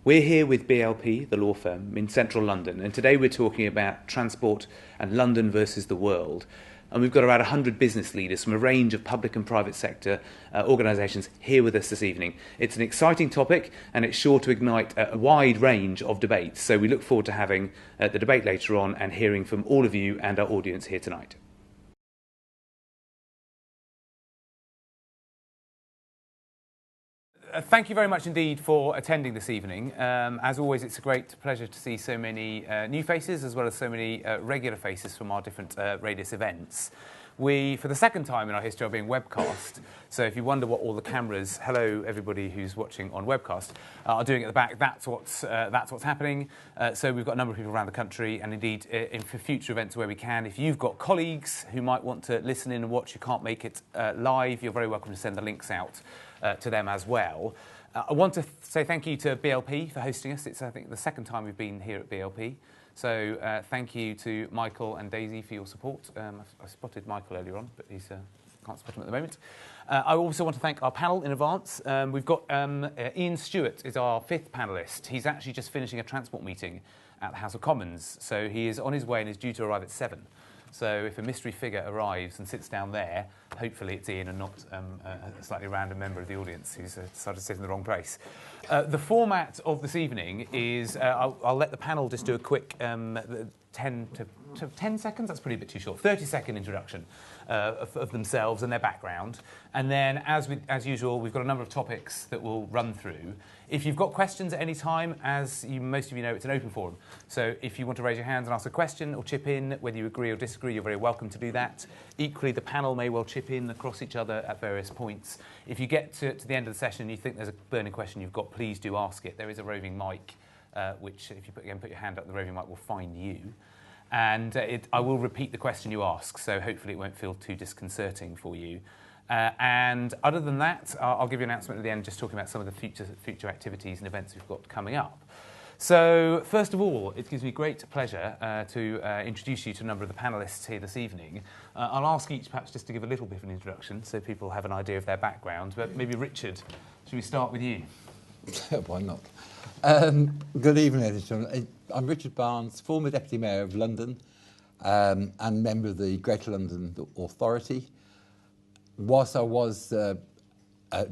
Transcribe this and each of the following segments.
We're here with BLP, the law firm, in central London, and today we're talking about transport and London versus the world. And we've got around 100 business leaders from a range of public and private sector organisations here with us this evening. It's an exciting topic, and it's sure to ignite a wide range of debates. So we look forward to having the debate later on and hearing from all of you and our audience here tonight. Thank you very much indeed for attending this evening. As always, it's a great pleasure to see so many new faces as well as so many regular faces from our different Radius events. We, for the second time in our history, are being webcast. So if you wonder what all the cameras, hello everybody who's watching on webcast, are doing at the back, that's what's happening. So we've got a number of people around the country, and indeed for future events where we can, if you've got colleagues who might want to listen in and watch, you can't make it live, you're very welcome to send the links out to them as well. I want to say thank you to BLP for hosting us. It's, I think, the second time we've been here at BLP. So thank you to Michael and Daisy for your support. I spotted Michael earlier on, but he can't spot him at the moment. I also want to thank our panel in advance. We've got Iain Stewart is our fifth panellist. He's actually just finishing a transport meeting at the House of Commons. So he is on his way and is due to arrive at 7. So if a mystery figure arrives and sits down there, hopefully it's Iain and not a slightly random member of the audience who's decided to sit in the wrong place. The format of this evening is I'll let the panel just do a quick 10 seconds, that's probably a bit too short, 30-second introduction of themselves and their background. And then, as usual, we've got a number of topics that we'll run through. If you've got questions at any time, most of you know, it's an open forum. So if you want to raise your hands and ask a question or chip in, whether you agree or disagree, you're very welcome to do that. Equally, the panel may well chip in across each other at various points. If you get to the end of the session and you think there's a burning question you've got, please do ask it. There is a roving mic, which if you put your hand up, the roving mic will find you. And I will repeat the question you ask, so hopefully it won't feel too disconcerting for you. And other than that, I'll give you an announcement at the end, just talking about some of the future activities and events we've got coming up. So, first of all, it gives me great pleasure to introduce you to a number of the panellists here this evening. I'll ask each perhaps just to give a little bit of an introduction so people have an idea of their background. But maybe Richard, should we start with you? Why not? Good evening, ladies and gentlemen. I'm Richard Barnes, former Deputy Mayor of London and member of the Greater London Authority. Whilst I was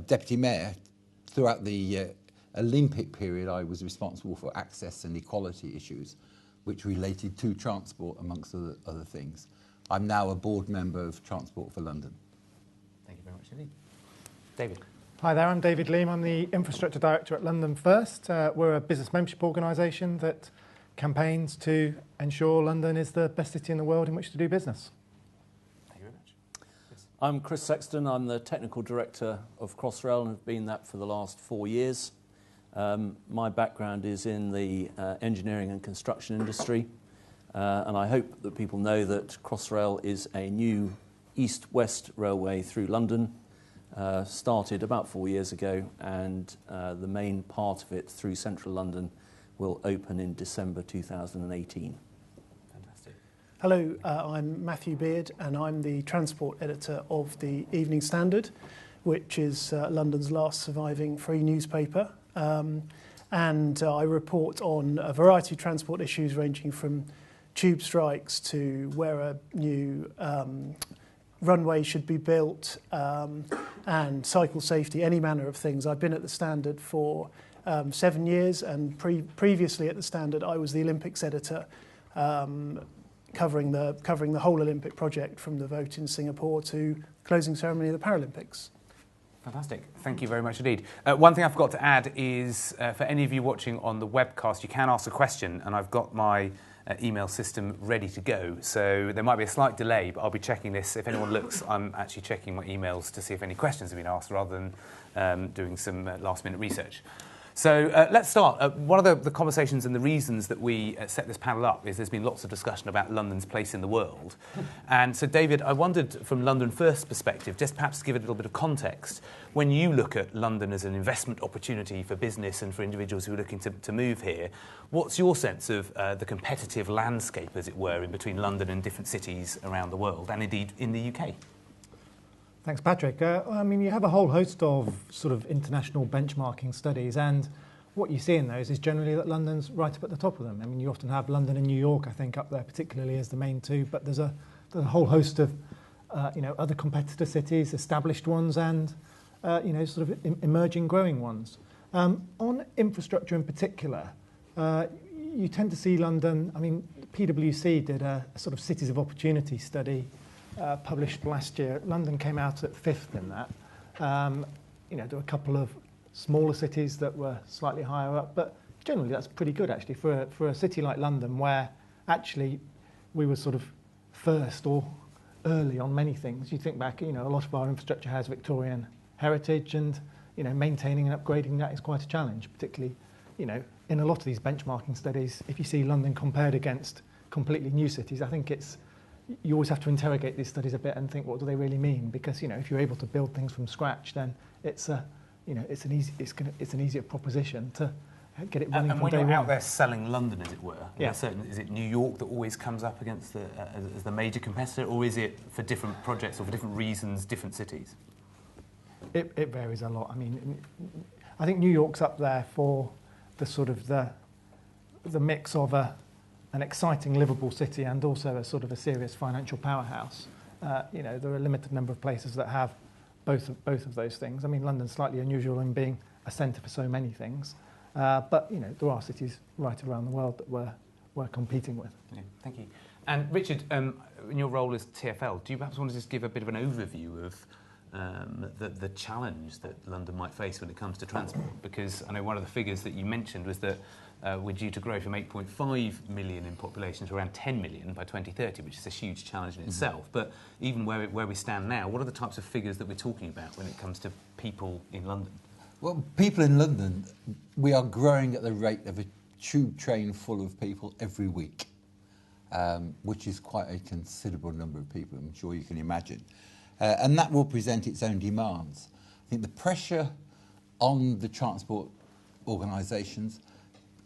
Deputy Mayor, throughout the Olympic period, I was responsible for access and equality issues, which related to transport, amongst other things. I'm now a board member of Transport for London. Thank you very much indeed. David. Hi there, I'm David Leam. I'm the Infrastructure Director at London First. We're a business membership organisation that campaigns to ensure London is the best city in the world in which to do business. Thank you very much. Yes. I'm Chris Sexton. I'm the Technical Director of Crossrail and have been that for the last 4 years. My background is in the engineering and construction industry, and I hope that people know that Crossrail is a new east-west railway through London. Started about 4 years ago, and the main part of it through central London will open in December 2018. Fantastic. Hello, I'm Matthew Beard, and I'm the transport editor of the Evening Standard, which is London's last surviving free newspaper. And I report on a variety of transport issues ranging from tube strikes to where a new runway should be built, and cycle safety, any manner of things. I've been at the Standard for 7 years, and previously at the Standard I was the Olympics editor, covering the whole Olympic project from the vote in Singapore to closing ceremony of the Paralympics. Fantastic. Thank you very much indeed. One thing I forgot to add is, for any of you watching on the webcast, you can ask a question, and I've got my email system ready to go. So there might be a slight delay, but I'll be checking this. If anyone looks, I'm actually checking my emails to see if any questions have been asked rather than doing some last-minute research. So let's start. One of the conversations and the reasons that we set this panel up is there's been lots of discussion about London's place in the world. And so, David, I wondered from London First perspective, just perhaps to give it a little bit of context, when you look at London as an investment opportunity for business and for individuals who are looking to move here, what's your sense of the competitive landscape, as it were, in between London and different cities around the world, and indeed in the UK? Thanks, Patrick. I mean, you have a whole host of sort of international benchmarking studies, and what you see in those is generally that London's right up at the top of them. I mean, you often have London and New York, I think, up there particularly as the main two, but there's a whole host of other competitor cities, established ones, and sort of emerging, growing ones. On infrastructure in particular, you tend to see London. I mean, PwC did a sort of cities of opportunity study published last year. London came out at 5th in that. There were a couple of smaller cities that were slightly higher up, but generally that's pretty good actually for a city like London, where actually we were sort of first or early on many things. You think back, a lot of our infrastructure has Victorian heritage, and maintaining and upgrading that is quite a challenge, particularly in a lot of these benchmarking studies. If you see London compared against completely new cities, I think you always have to interrogate these studies a bit and think, what do they really mean? Because if you're able to build things from scratch, then it's an easier proposition to get it running and from day when one. you're out there selling London, as it were, Yeah. Is it New York that always comes up against as the major competitor, or is it for different projects or for different reasons, different cities? It varies a lot. I mean, I think New York's up there for the sort of the mix of an exciting, livable city and also a sort of a serious financial powerhouse. There are a limited number of places that have both of those things. I mean, London's slightly unusual in being a centre for so many things, but there are cities right around the world that we're competing with. Yeah, thank you. And Richard, in your role as TfL, do you perhaps want to just give a bit of an overview of the challenge that London might face when it comes to transport? Because I know one of the figures that you mentioned was that we're due to grow from 8.5 million in population to around 10 million by 2030, which is a huge challenge in itself. But even where we stand now, what are the types of figures that we're talking about when it comes to people in London? Well, people in London, we are growing at the rate of a tube train full of people every week, which is quite a considerable number of people, I'm sure you can imagine. And that will present its own demands. I think the pressure on the transport organisations,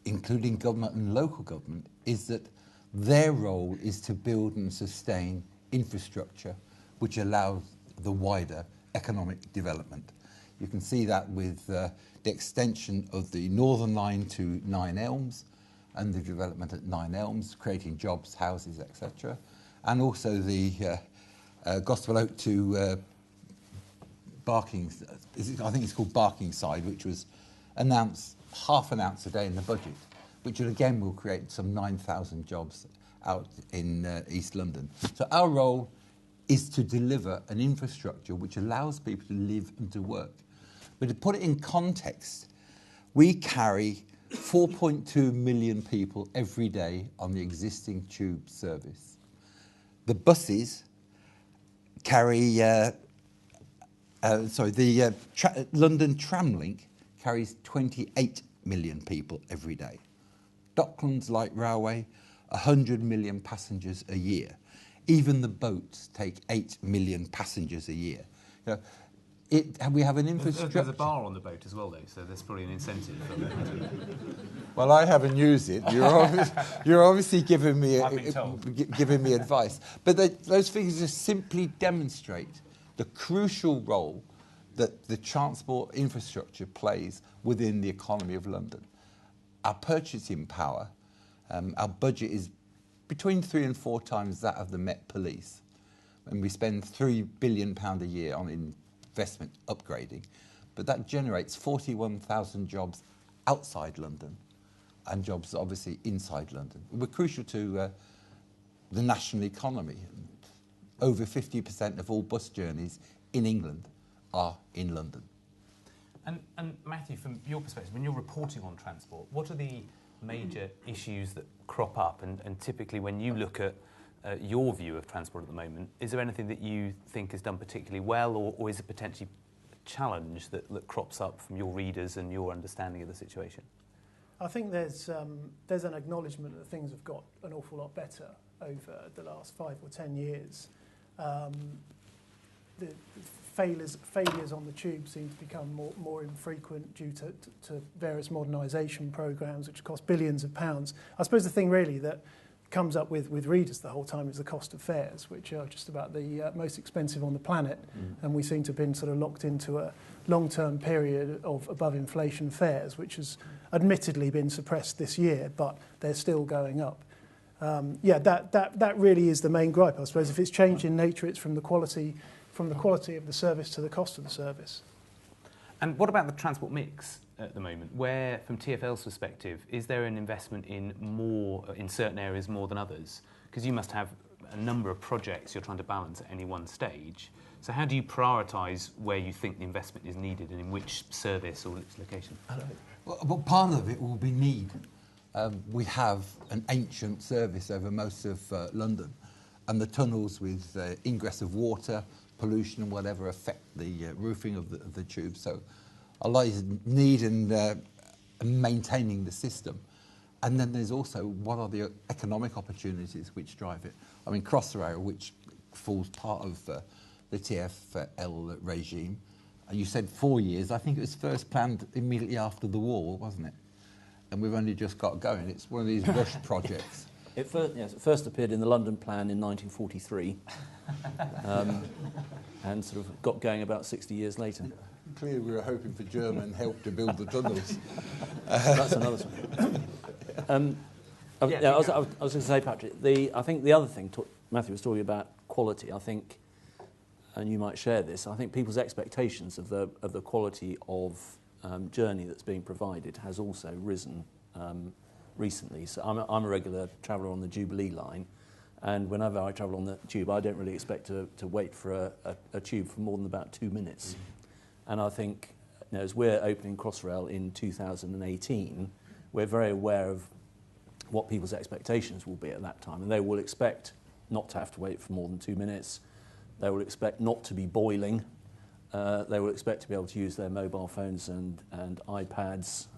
including government and local government, is that their role is to build and sustain infrastructure which allows the wider economic development. You can see that with the extension of the Northern Line to Nine Elms and the development at Nine Elms, creating jobs, houses, etc. And also the Gospel Oak to Barking, I think it's called Barkingside, which was half announced today in the budget, which again will create some 9,000 jobs out in East London. So our role is to deliver an infrastructure which allows people to live and to work. But to put it in context, we carry 4.2 million people every day on the existing tube service. The buses carry, London Tramlink carries 28 million people every day. Docklands Light Railway, 100 million passengers a year. Even the boats take 8 million passengers a year. We have an infrastructure. There's a bar on the boat as well, though, so there's probably an incentive. Well, I haven't used it. You're obviously giving me advice. But those figures just simply demonstrate the crucial role that the transport infrastructure plays within the economy of London. Our purchasing power, our budget is between 3 and 4 times that of the Met Police, and we spend £3 billion a year on investment upgrading, but that generates 41,000 jobs outside London and jobs obviously inside London. We're crucial to the national economy. Over 50% of all bus journeys in England are in London. And Matthew, from your perspective, when you're reporting on transport, what are the major issues that crop up? And typically when you look at your view of transport at the moment, is there anything that you think is done particularly well, or is it potentially a challenge that crops up from your readers and your understanding of the situation? I think there's an acknowledgement that things have got an awful lot better over the last 5 or 10 years. The failures on the tube seem to become more infrequent due to various modernisation programmes which cost billions of pounds. I suppose the thing really that comes up with readers the whole time is the cost of fares, which are just about the most expensive on the planet. And we seem to have been sort of locked into a long-term period of above inflation fares, which has admittedly been suppressed this year, but they're still going up. That really is the main gripe, I suppose. If it's changed in nature, it's from the quality of the service to the cost of the service. And what about the transport mix at the moment? Where, from TfL's perspective, is there an investment in certain areas more than others? Because you must have a number of projects you're trying to balance at any one stage. So how do you prioritise where you think the investment is needed and in which service or its location? Well, part of it will be need. We have an ancient service over most of London, and the tunnels with ingress of water, pollution and whatever affect the roofing of the tube. So a lot is need in maintaining the system. And then there's also what are the economic opportunities which drive it. I mean, Crossrail, which falls part of the TfL regime, you said 4 years. I think it was first planned immediately after the war, wasn't it? And we've only just got going. It's one of these rushed projects. It first appeared in the London Plan in 1943 and sort of got going about 60 years later. Clearly we were hoping for German help to build the tunnels. That's another one. I was going to say, Patrick, I think the other thing Matthew was talking about, quality, I think, and you might share this, I think people's expectations of the quality of journey that's being provided has also risen recently. So I'm a regular traveller on the Jubilee line, and whenever I travel on the tube, I don't really expect to wait for a tube for more than about 2 minutes. And I think, as we're opening Crossrail in 2018, we're very aware of what people's expectations will be at that time, and they will expect not to have to wait for more than 2 minutes. They will expect not to be boiling. They will expect to be able to use their mobile phones and iPads.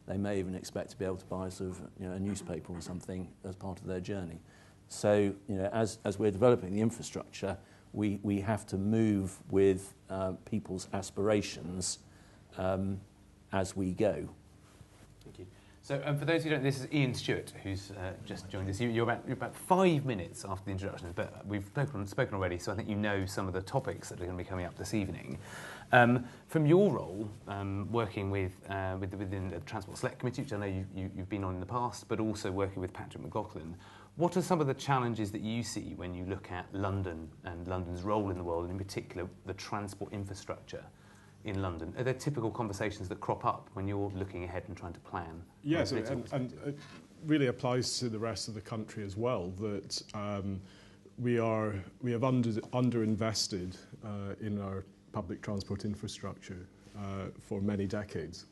They may even expect to be able to buy sort of, a newspaper or something as part of their journey. So, as we're developing the infrastructure, we have to move with people's aspirations as we go. Thank you. So for those who don't, this is Iain Stewart, who's just joined us. You're about 5 minutes after the introduction, but we've spoken already, so I think you know some of the topics that are going to be coming up this evening. From your role, working within the Transport Select Committee, which I know you've been on in the past, but also working with Patrick McLaughlin, what are some of the challenges that you see when you look at London and London's role in the world, and in particular the transport infrastructure in London? Are there typical conversations that crop up when you're looking ahead and trying to plan? Yes, and it really applies to the rest of the country as well, that we have underinvested in our public transport infrastructure for many decades,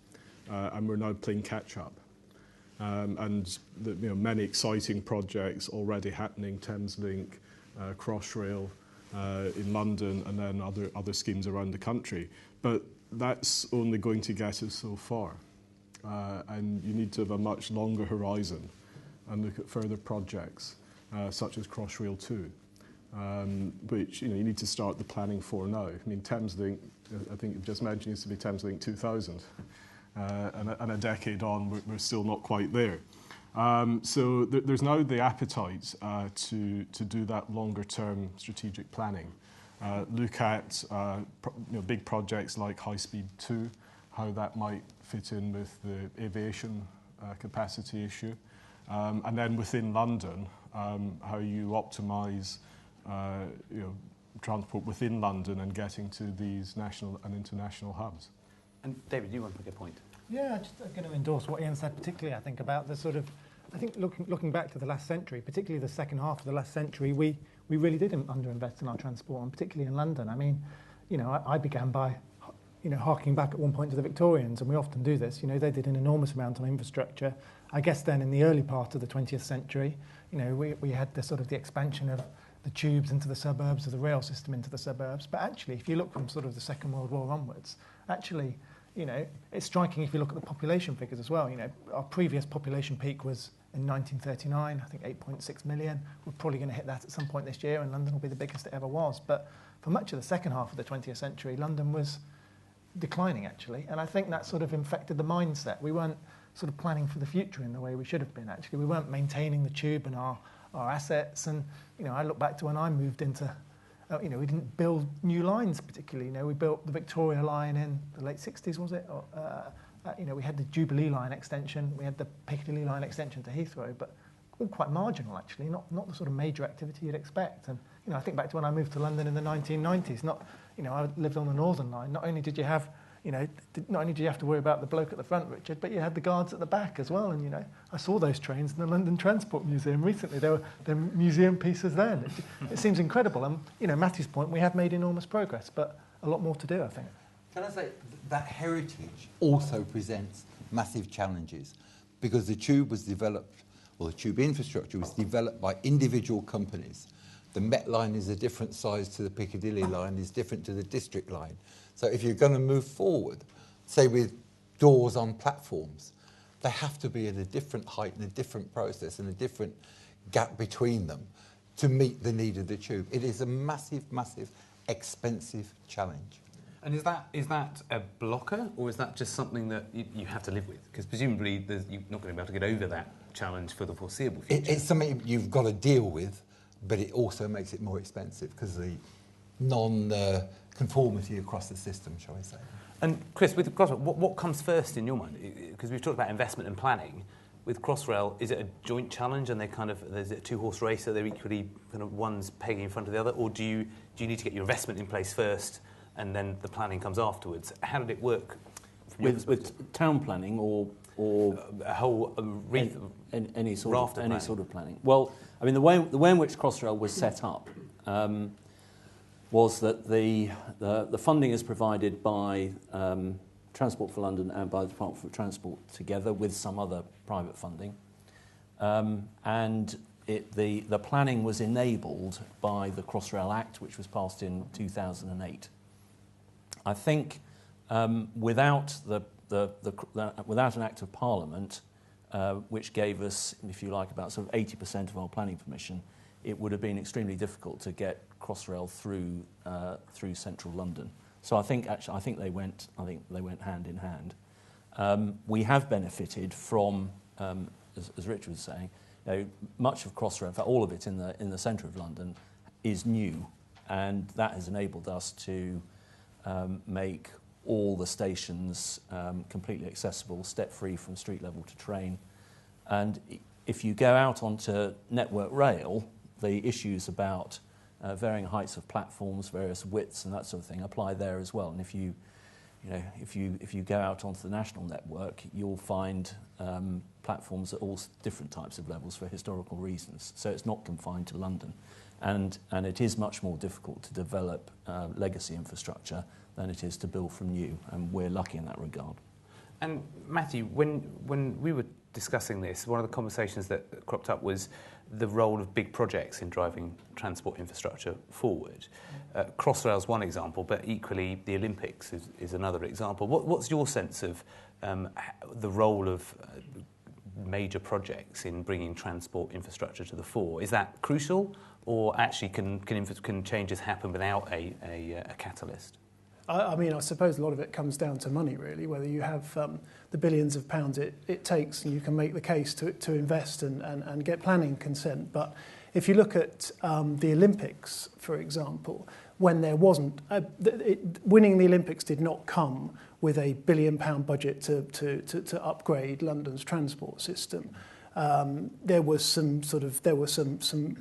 and we're now playing catch-up. And many exciting projects already happening, Thameslink, Crossrail in London, and then other schemes around the country. But that's only going to get us so far. And you need to have a much longer horizon and look at further projects, such as Crossrail 2, which you need to start the planning for now. I mean, Thameslink, I think you just mentioned, used to be Thameslink 2000. And a decade on, we're still not quite there. So there's now the appetite to do that longer-term strategic planning. Look at big projects like High Speed 2, how that might fit in with the aviation capacity issue. And then within London, how you optimise transport within London and getting to these national and international hubs. And David, do you want to make a point? Yeah, just going to endorse what Iain said, particularly I think about the sort of, I think looking back to the last century, particularly the second half of the last century, we really did underinvest in our transport, and particularly in London. I mean, I began by, harking back at one point to the Victorians, and we often do this. They did an enormous amount on infrastructure. I guess then in the early part of the 20th century, we had the sort of the expansion of the tubes into the suburbs, of the rail system into the suburbs. But actually, if you look from sort of the Second World War onwards, actually, it's striking if you look at the population figures as well. Our previous population peak was in 1939, I think 8.6 million. We're probably going to hit that at some point this year, and London will be the biggest it ever was. But for much of the second half of the 20th century, London was declining, actually. And I think that sort of infected the mindset. We weren't sort of planning for the future in the way we should have been, actually. We weren't maintaining the tube and our assets. And, I look back to when I moved into, we didn't build new lines particularly. We built the Victoria line in the late 60s, was it? Or, we had the Jubilee line extension. We had the Piccadilly line extension to Heathrow, but all quite marginal, actually, not the sort of major activity you'd expect. And, I think back to when I moved to London in the 1990s, I lived on the Northern Line. Not only did you have to worry about the bloke at the front, Richard, but you had the guards at the back as well. And, I saw those trains in the London Transport Museum recently. There were museum pieces then. It seems incredible. And, Matthew's point, we have made enormous progress, but a lot more to do, I think. Can I say that heritage also presents massive challenges, because the tube was developed, or the tube infrastructure was developed by individual companies. The Met line is a different size to the Piccadilly line, is different to the District line. So if you're going to move forward, say with doors on platforms, they have to be at a different height and a different process and a different gap between them to meet the need of the tube. It is a massive, massive, expensive challenge. And is that a blocker, or is that just something that you have to live with? Because presumably you're not going to be able to get over that challenge for the foreseeable future. It's something you've got to deal with, but it also makes it more expensive because of the non-conformity across the system, shall we say. And Chris, with Crossrail, what comes first in your mind? Because we've talked about investment and planning. With Crossrail, is it a joint challenge and is it a two-horse race, so they're equally kind of one's pegging in front of the other, or do you need to get your investment in place first and then the planning comes afterwards? How did it work? With town planning or a whole any sort of planning? Well, I mean, the way in which Crossrail was set up was that the funding is provided by Transport for London and by the Department for Transport together with some other private funding, and the planning was enabled by the Crossrail Act, which was passed in 2008. I think without without an Act of Parliament, which gave us, if you like, about sort of 80% of our planning permission, it would have been extremely difficult to get Crossrail through central London. So I think they went hand in hand. We have benefited from, as Richard was saying, much of Crossrail, in fact all of it in the centre of London, is new, and that has enabled us to make all the stations completely accessible, step-free from street level to train. And if you go out onto Network Rail, the issues about varying heights of platforms, various widths and that sort of thing apply there as well. And if you go out onto the national network, you'll find platforms at all different types of levels for historical reasons. So it's not confined to London. And it is much more difficult to develop legacy infrastructure than it is to build from new, and we're lucky in that regard. And Matthew, when we were discussing this, one of the conversations that cropped up was the role of big projects in driving transport infrastructure forward. Crossrail is one example, but equally the Olympics is another example. What's your sense of the role of major projects in bringing transport infrastructure to the fore? Is that crucial, or actually can changes happen without a catalyst? I mean, I suppose a lot of it comes down to money, really, whether you have the billions of pounds it takes and you can make the case to invest and get planning consent. But if you look at the Olympics, for example, when there wasn't... winning the Olympics did not come with a £1 billion budget to upgrade London's transport system. There was some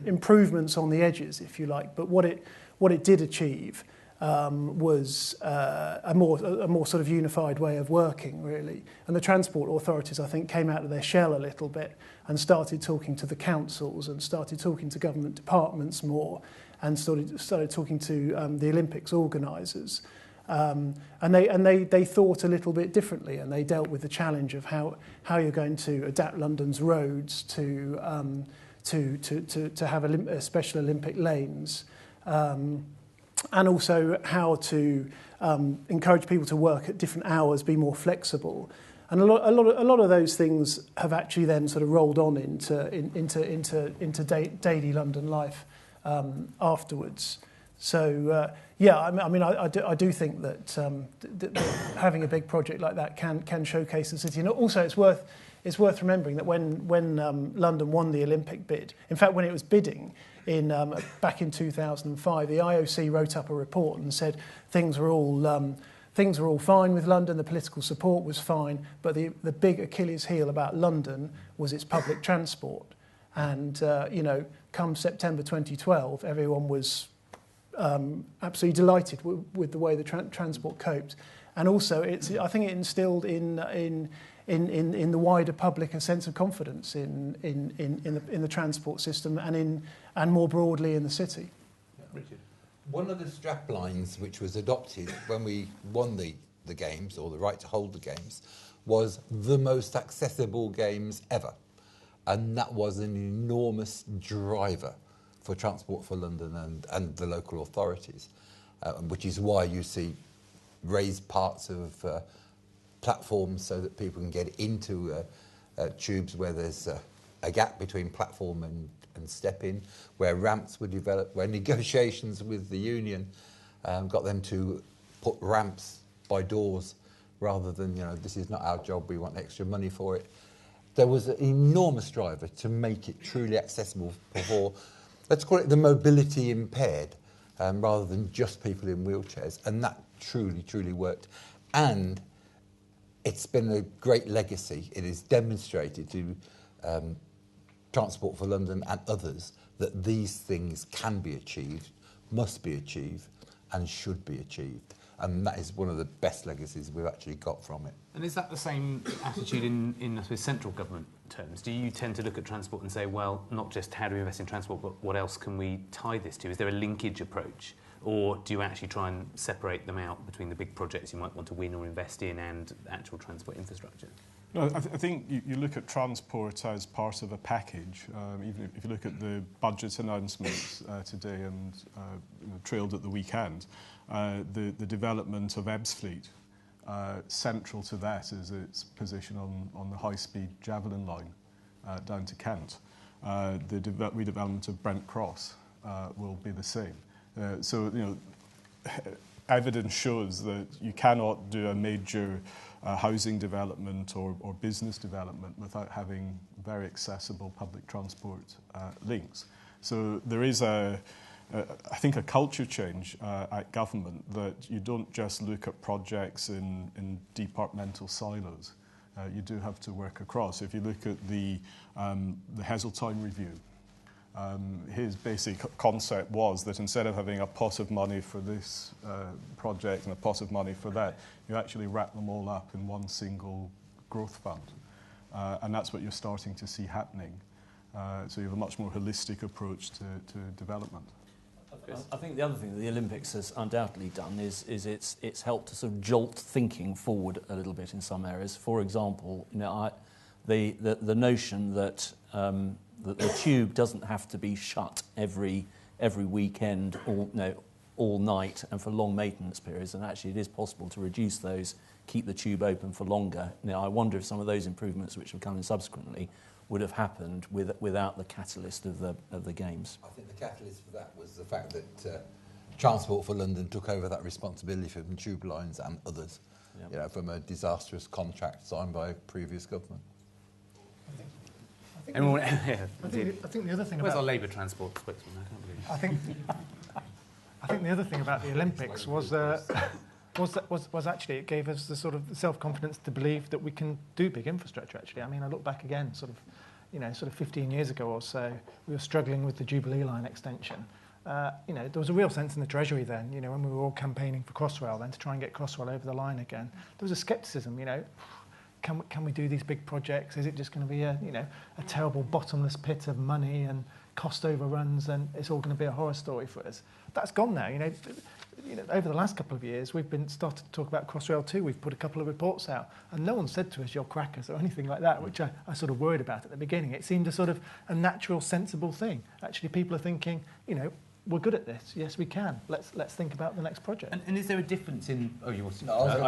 improvements on the edges, if you like, but what it did achieve was a more sort of unified way of working, really. And the transport authorities, I think, came out of their shell a little bit and started talking to the councils and started talking to government departments more, and started talking to the Olympics organisers. And they thought a little bit differently, and they dealt with the challenge of how you're going to adapt London's roads to have special Olympic lanes. And also how to encourage people to work at different hours, be more flexible, and a lot of those things have actually then sort of rolled on into daily London life afterwards. So Yeah, I do think that having a big project like that can showcase the city, and also it's worth remembering that when London won the Olympic bid, in fact, when it was bidding back in 2005, the IOC wrote up a report and said things were all fine with London, the political support was fine, but the big Achilles heel about London was its public transport, and come September 2012, everyone was absolutely delighted with the way the transport coped, and also I think it instilled in the wider public a sense of confidence in the transport system and more broadly in the city. Richard. One of the strap lines which was adopted when we won the games, or the right to hold the games, was the most accessible games ever, and that was an enormous driver for Transport for London and the local authorities, which is why you see raised parts of platforms so that people can get into tubes where there's a gap between platform and step in, where ramps were developed, where negotiations with the union got them to put ramps by doors rather than, this is not our job, we want extra money for it. There was an enormous driver to make it truly accessible for, let's call it the mobility impaired, rather than just people in wheelchairs. And that truly, truly worked. And it's been a great legacy. It is demonstrated to Transport for London and others that these things can be achieved, must be achieved, and should be achieved. And that is one of the best legacies we've actually got from it. And is that the same attitude in I suppose, central government terms? Do you tend to look at transport and say, well, not just how do we invest in transport, but what else can we tie this to? Is there a linkage approach? Or do you actually try and separate them out between the big projects you might want to win or invest in and actual transport infrastructure? No, I think you look at transport as part of a package. Even if you look at the budget announcements today and trailed at the weekend, the development of Ebbsfleet, central to that is its position on the high-speed Javelin line down to Kent. The redevelopment of Brent Cross will be the same. So evidence shows that you cannot do a major housing development or business development without having very accessible public transport links. So there is I think a culture change at government that you don't just look at projects in departmental silos. You do have to work across. If you look at the Heseltine review, his basic concept was that instead of having a pot of money for this project and a pot of money for that, you actually wrap them all up in one single growth fund. And that's what you're starting to see happening. So you have a much more holistic approach to development. I think the other thing that the Olympics has undoubtedly done is it's helped to sort of jolt thinking forward a little bit in some areas. For example, the notion that that the tube doesn't have to be shut every weekend all night and for long maintenance periods, and actually it is possible to reduce those, keep the tube open for longer. I wonder if some of those improvements which have come in subsequently would have happened without the catalyst of the games. I think the catalyst for that was the fact that Transport for London took over that responsibility from Tube Lines and others, from a disastrous contract signed by a previous government. I think the other thing Where's about our Labour transport spokesman? I can't believe it. I think the other thing about the Olympics was actually it gave us the sort of self-confidence to believe that we can do big infrastructure. Actually, I mean, I look back again, sort of 15 years ago or so, we were struggling with the Jubilee line extension. There was a real sense in the Treasury then, when we were all campaigning for Crossrail then to try and get Crossrail over the line again. There was a scepticism, Can we do these big projects? Is it just going to be a terrible bottomless pit of money and cost overruns, and it's all going to be a horror story for us? That's gone now. Over the last couple of years, we've been started to talk about Crossrail 2. We've put a couple of reports out, and no one said to us, "You're crackers" or anything like that, which I sort of worried about at the beginning. It seemed a natural, sensible thing. Actually, people are thinking, we're good at this. Yes, we can. Let's think about the next project. And is there a difference in? Oh, you want to?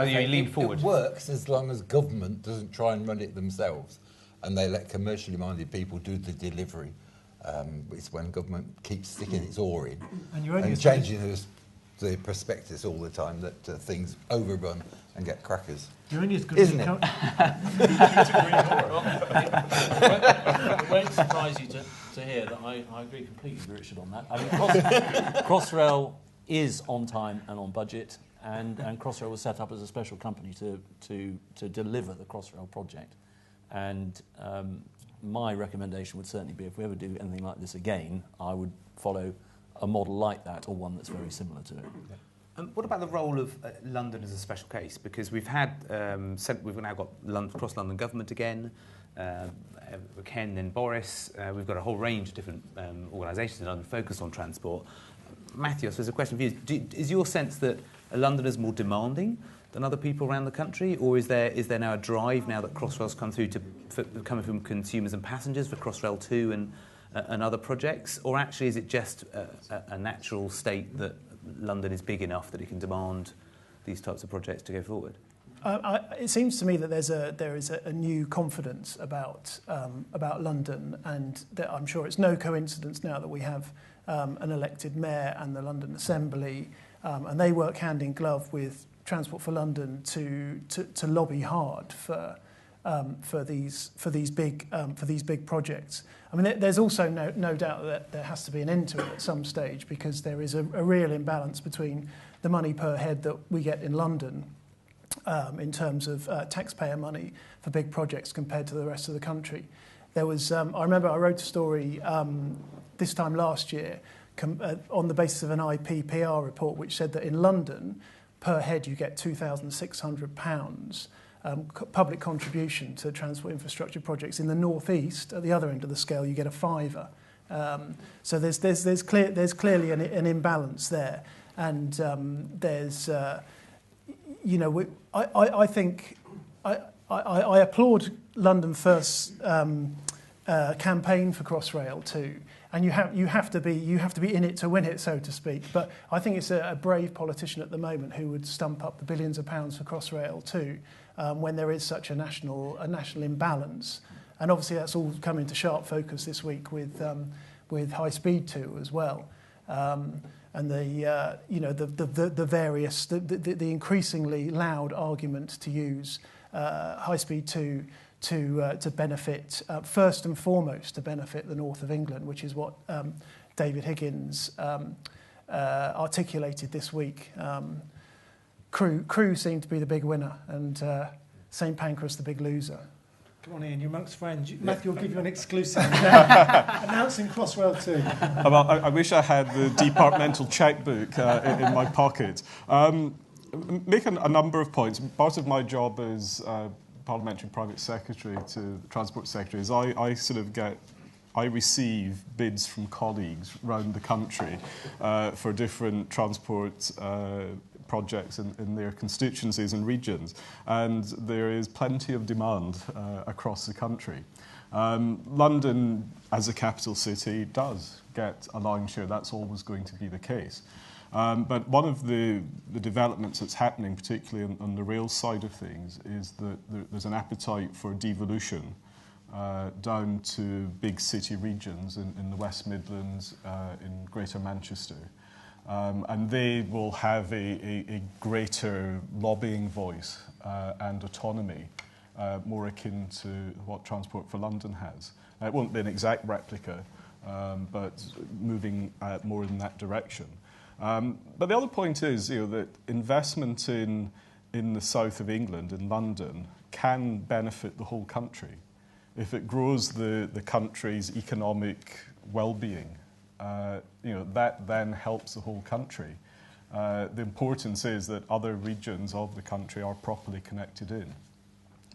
You lean forward. It works as long as government doesn't try and run it themselves, and they let commercially minded people do the delivery. It's when government keeps sticking its oar in and changing the the prospectus all the time that things overrun and get crackers. You're only as good Isn't as it? you It won't surprise you to hear that I agree completely with Richard on that. I mean, Crossrail is on time and on budget, and Crossrail was set up as a special company to deliver the Crossrail project. And my recommendation would certainly be, if we ever do anything like this again, I would follow a model like that, or one that's very similar to it. What about the role of London as a special case? Because we've had, we've now got cross-London government again, Ken and Boris. We've got a whole range of different organisations in London focused on transport. Matthew, so there's a question for you. Is your sense that London is more demanding than other people around the country, or is there now a drive now that Crossrail's come through coming from consumers and passengers for Crossrail 2 and other projects, or actually is it just a natural state that London is big enough that it can demand these types of projects to go forward? It seems to me that there is a new confidence about London, and that I'm sure it's no coincidence now that we have an elected mayor and the London Assembly, and they work hand in glove with Transport for London to lobby hard for these big projects. I mean, there's also no doubt that there has to be an end to it at some stage, because there is a real imbalance between the money per head that we get in London in terms of taxpayer money for big projects compared to the rest of the country. There was, I remember I wrote a story this time last year on the basis of an IPPR report, which said that in London, per head you get £2,600 public contribution to transport infrastructure projects. In the northeast, at the other end of the scale, you get a fiver. So there's clearly an imbalance there, and I think I applaud London First's campaign for Crossrail too. And you have to be in it to win it, so to speak. But I think it's a brave politician at the moment who would stump up the billions of pounds for Crossrail too, when there is such a national imbalance. And obviously that's all come into sharp focus this week with High Speed 2 as well, and the increasingly loud argument to use High Speed 2 to benefit, first and foremost, to benefit the north of England, which is what David Higgins articulated this week. Crewe seemed to be the big winner, and St Pancras the big loser. Come on, Iain, you're amongst friends. Matthew will give you an exclusive announcing Crossrail 2. Well, I wish I had the departmental checkbook in my pocket. Make a number of points. Part of my job as Parliamentary Private Secretary to the Transport Secretary is I receive bids from colleagues around the country for different transport projects in their constituencies and regions, and there is plenty of demand across the country. London, as a capital city, does get a lion's share. That's always going to be the case. But one of the developments that's happening, particularly on the rail side of things, is that there's an appetite for devolution down to big city regions in the West Midlands, in Greater Manchester. And they will have a greater lobbying voice and autonomy, more akin to what Transport for London has. It won't be an exact replica, but moving more in that direction. But the other point is, that investment in the south of England, in London, can benefit the whole country. If it grows the country's economic well-being, that then helps the whole country. The importance is that other regions of the country are properly connected in.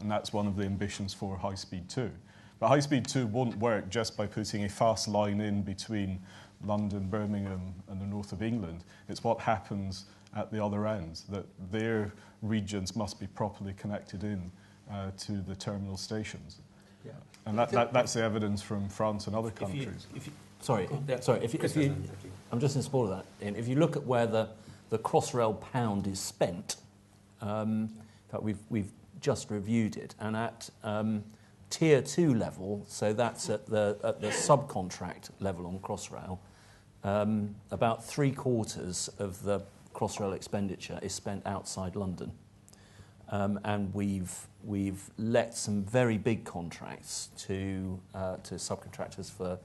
And that's one of the ambitions for High Speed 2. But High Speed 2 won't work just by putting a fast line in between London, Birmingham and the north of England. It's what happens at the other end, that their regions must be properly connected in to the terminal stations. Yeah. And that's the evidence from France and other countries. I'm just in support of that. And if you look at where the Crossrail pound is spent, in fact, we've just reviewed it, and at Tier 2 level, so that's at the subcontract level on Crossrail, about 3/4 of the Crossrail expenditure is spent outside London. And we've let some very big contracts to subcontractors for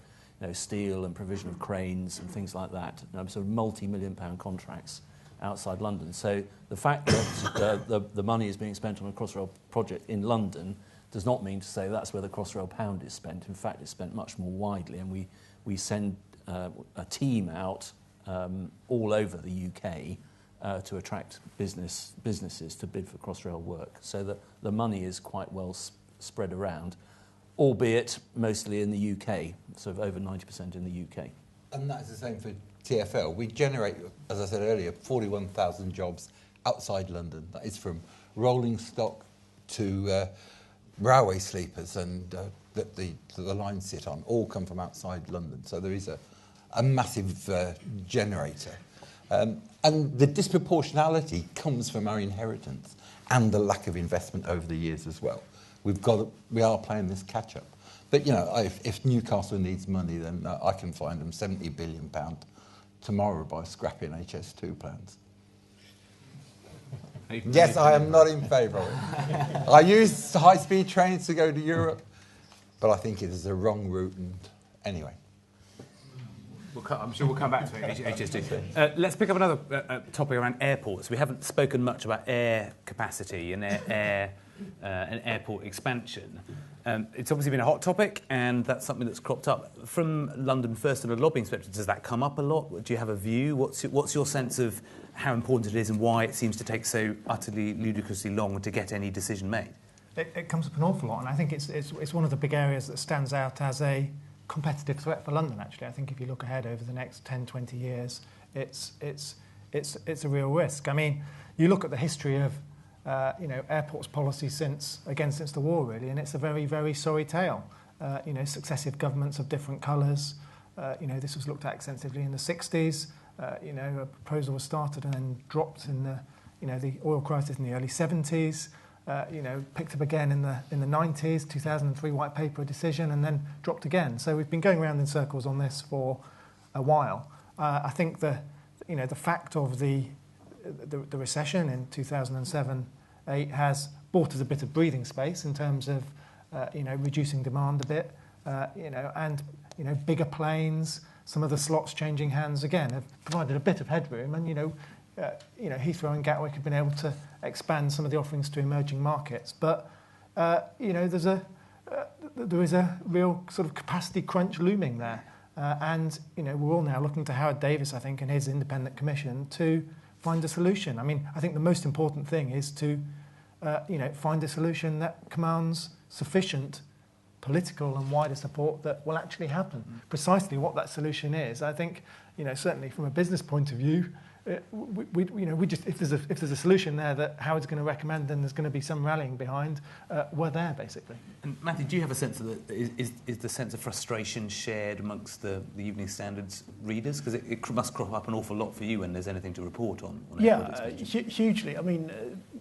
steel and provision of cranes and things like that, sort of multi-million-pound contracts outside London. So the fact that the money is being spent on a Crossrail project in London does not mean to say that's where the Crossrail pound is spent. In fact, it's spent much more widely, and we send a team out all over the UK to attract businesses to bid for Crossrail work, so that the money is quite well spread around, albeit mostly in the UK, sort of over 90% in the UK. And that's the same for TfL. We generate, as I said earlier, 41,000 jobs outside London. That is from rolling stock to railway sleepers and that the lines sit on, all come from outside London. So there is a massive generator. And the disproportionality comes from our inheritance and the lack of investment over the years as well. We are playing this catch-up. But, if Newcastle needs money, then I can find them £70 billion tomorrow by scrapping HS2 plans. Yes, I am not in favour of it. I use high-speed trains to go to Europe, but I think it is the wrong route. And anyway. I'm sure we'll come back to it, HS2. Let's pick up another topic around airports. We haven't spoken much about air capacity and airport expansion. It's obviously been a hot topic, and that's something that's cropped up. From London First and a lobbying perspective, does that come up a lot? Do you have a view? What's your sense of how important it is and why it seems to take so utterly ludicrously long to get any decision made? It comes up an awful lot, and I think it's one of the big areas that stands out as a competitive threat for London, actually. I think if you look ahead over the next 10, 20 years, it's a real risk. I mean, you look at the history of airports policy since the war, really, and it's a very, very sorry tale. Successive governments of different colours. This was looked at extensively in the 60s. A proposal was started and then dropped in the oil crisis in the early 70s. Picked up again in the 90s, 2003 white paper decision, and then dropped again. So we've been going around in circles on this for a while. I think the fact of the recession in 2007-8 has bought us a bit of breathing space in terms of reducing demand a bit, and bigger planes, some of the slots changing hands again have provided a bit of headroom, and Heathrow and Gatwick have been able to expand some of the offerings to emerging markets. But there is a real sort of capacity crunch looming there, and we're all now looking to Howard Davis, I think, and his independent commission to find a solution. I mean, I think the most important thing is to find a solution that commands sufficient political and wider support that will actually happen. Precisely what that solution is, I think, certainly from a business point of view, we just if there's a solution there that Howard's going to recommend, then there's going to be some rallying behind. We're there, basically. And Matthew, do you have a sense of is the sense of frustration shared amongst the Evening Standard's readers? Because it must crop up an awful lot for you when there's anything to report on. Hugely. I mean,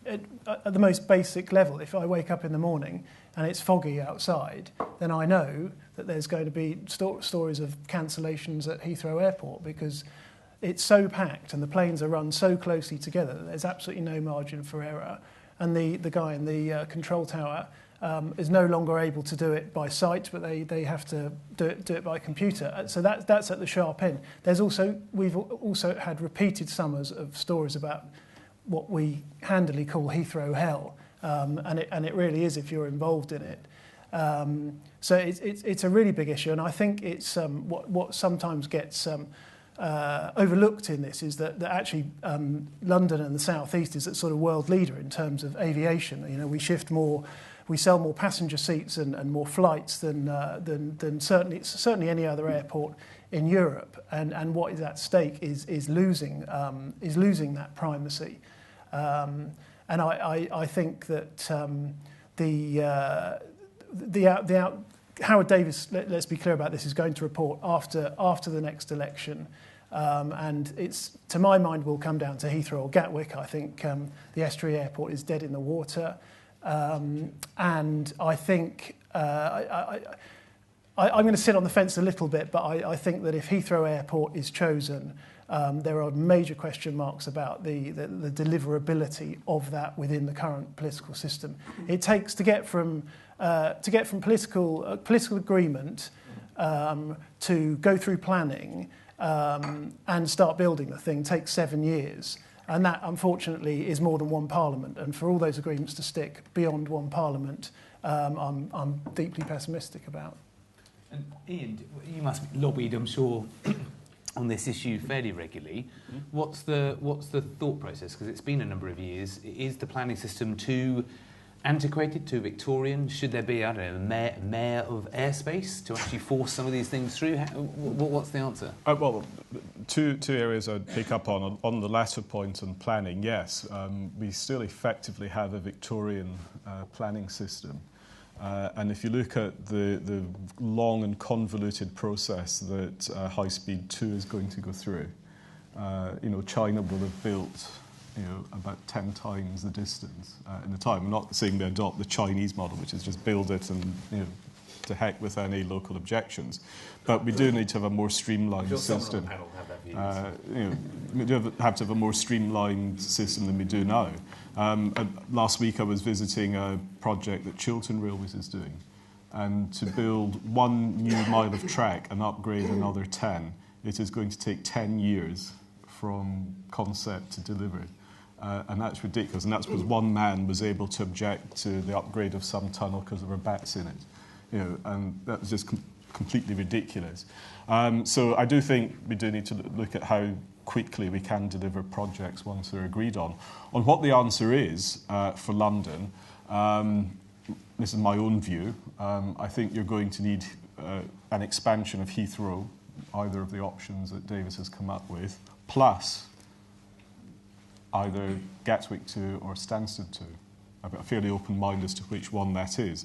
at the most basic level, if I wake up in the morning and it's foggy outside, then I know that there's going to be stories of cancellations at Heathrow Airport because it's so packed and the planes are run so closely together that there's absolutely no margin for error. And the guy in the control tower is no longer able to do it by sight, but they have to do it by computer. So that's at the sharp end. We've also had repeated summers of stories about what we handily call Heathrow hell, and it really is if you're involved in it. So it's a really big issue, and I think it's what sometimes gets overlooked in this is that actually London and the South East is a sort of world leader in terms of aviation. We sell more passenger seats and more flights than certainly any other airport in Europe. And what is at stake is losing that primacy. And I think that Howard Davis, let's be clear about this, is going to report after the next election. And it's, to my mind, will come down to Heathrow or Gatwick. I think the Estuary Airport is dead in the water. And I think I I'm going to sit on the fence a little bit, but I think that if Heathrow Airport is chosen, there are major question marks about the deliverability of that within the current political system. It takes to get from political agreement to go through planning and start building the thing takes 7 years. And that, unfortunately, is more than one parliament. And for all those agreements to stick beyond one parliament, I'm deeply pessimistic about. And Iain, you must be lobbied, I'm sure, on this issue fairly regularly. What's the thought process? Because it's been a number of years. Is the planning system too antiquated, too Victorian? Should there be, I don't know, a mayor of airspace to actually force some of these things through? What's the answer? Well, two areas I'd pick up on. On the latter point on planning, yes, we still effectively have a Victorian planning system. And if you look at the long and convoluted process that High Speed 2 is going to go through, China will have built about 10 times the distance in the time. I'm not saying they adopt the Chinese model, which is just build it and to heck with any local objections. But we do need to have a more streamlined system. We do have to have a more streamlined system than we do now. Last week I was visiting a project that Chiltern Railways is doing, and to build 1 new mile of track and upgrade another 10, it is going to take 10 years from concept to delivery. And that's ridiculous, and that's because one man was able to object to the upgrade of some tunnel because there were bats in it, and that was just completely ridiculous. So I do think we do need to look at how quickly we can deliver projects once they're agreed on. On what the answer is for London, this is my own view, I think you're going to need an expansion of Heathrow, either of the options that Davis has come up with, plus either Gatwick 2 or Stansted 2. I've got a fairly open mind as to which one that is.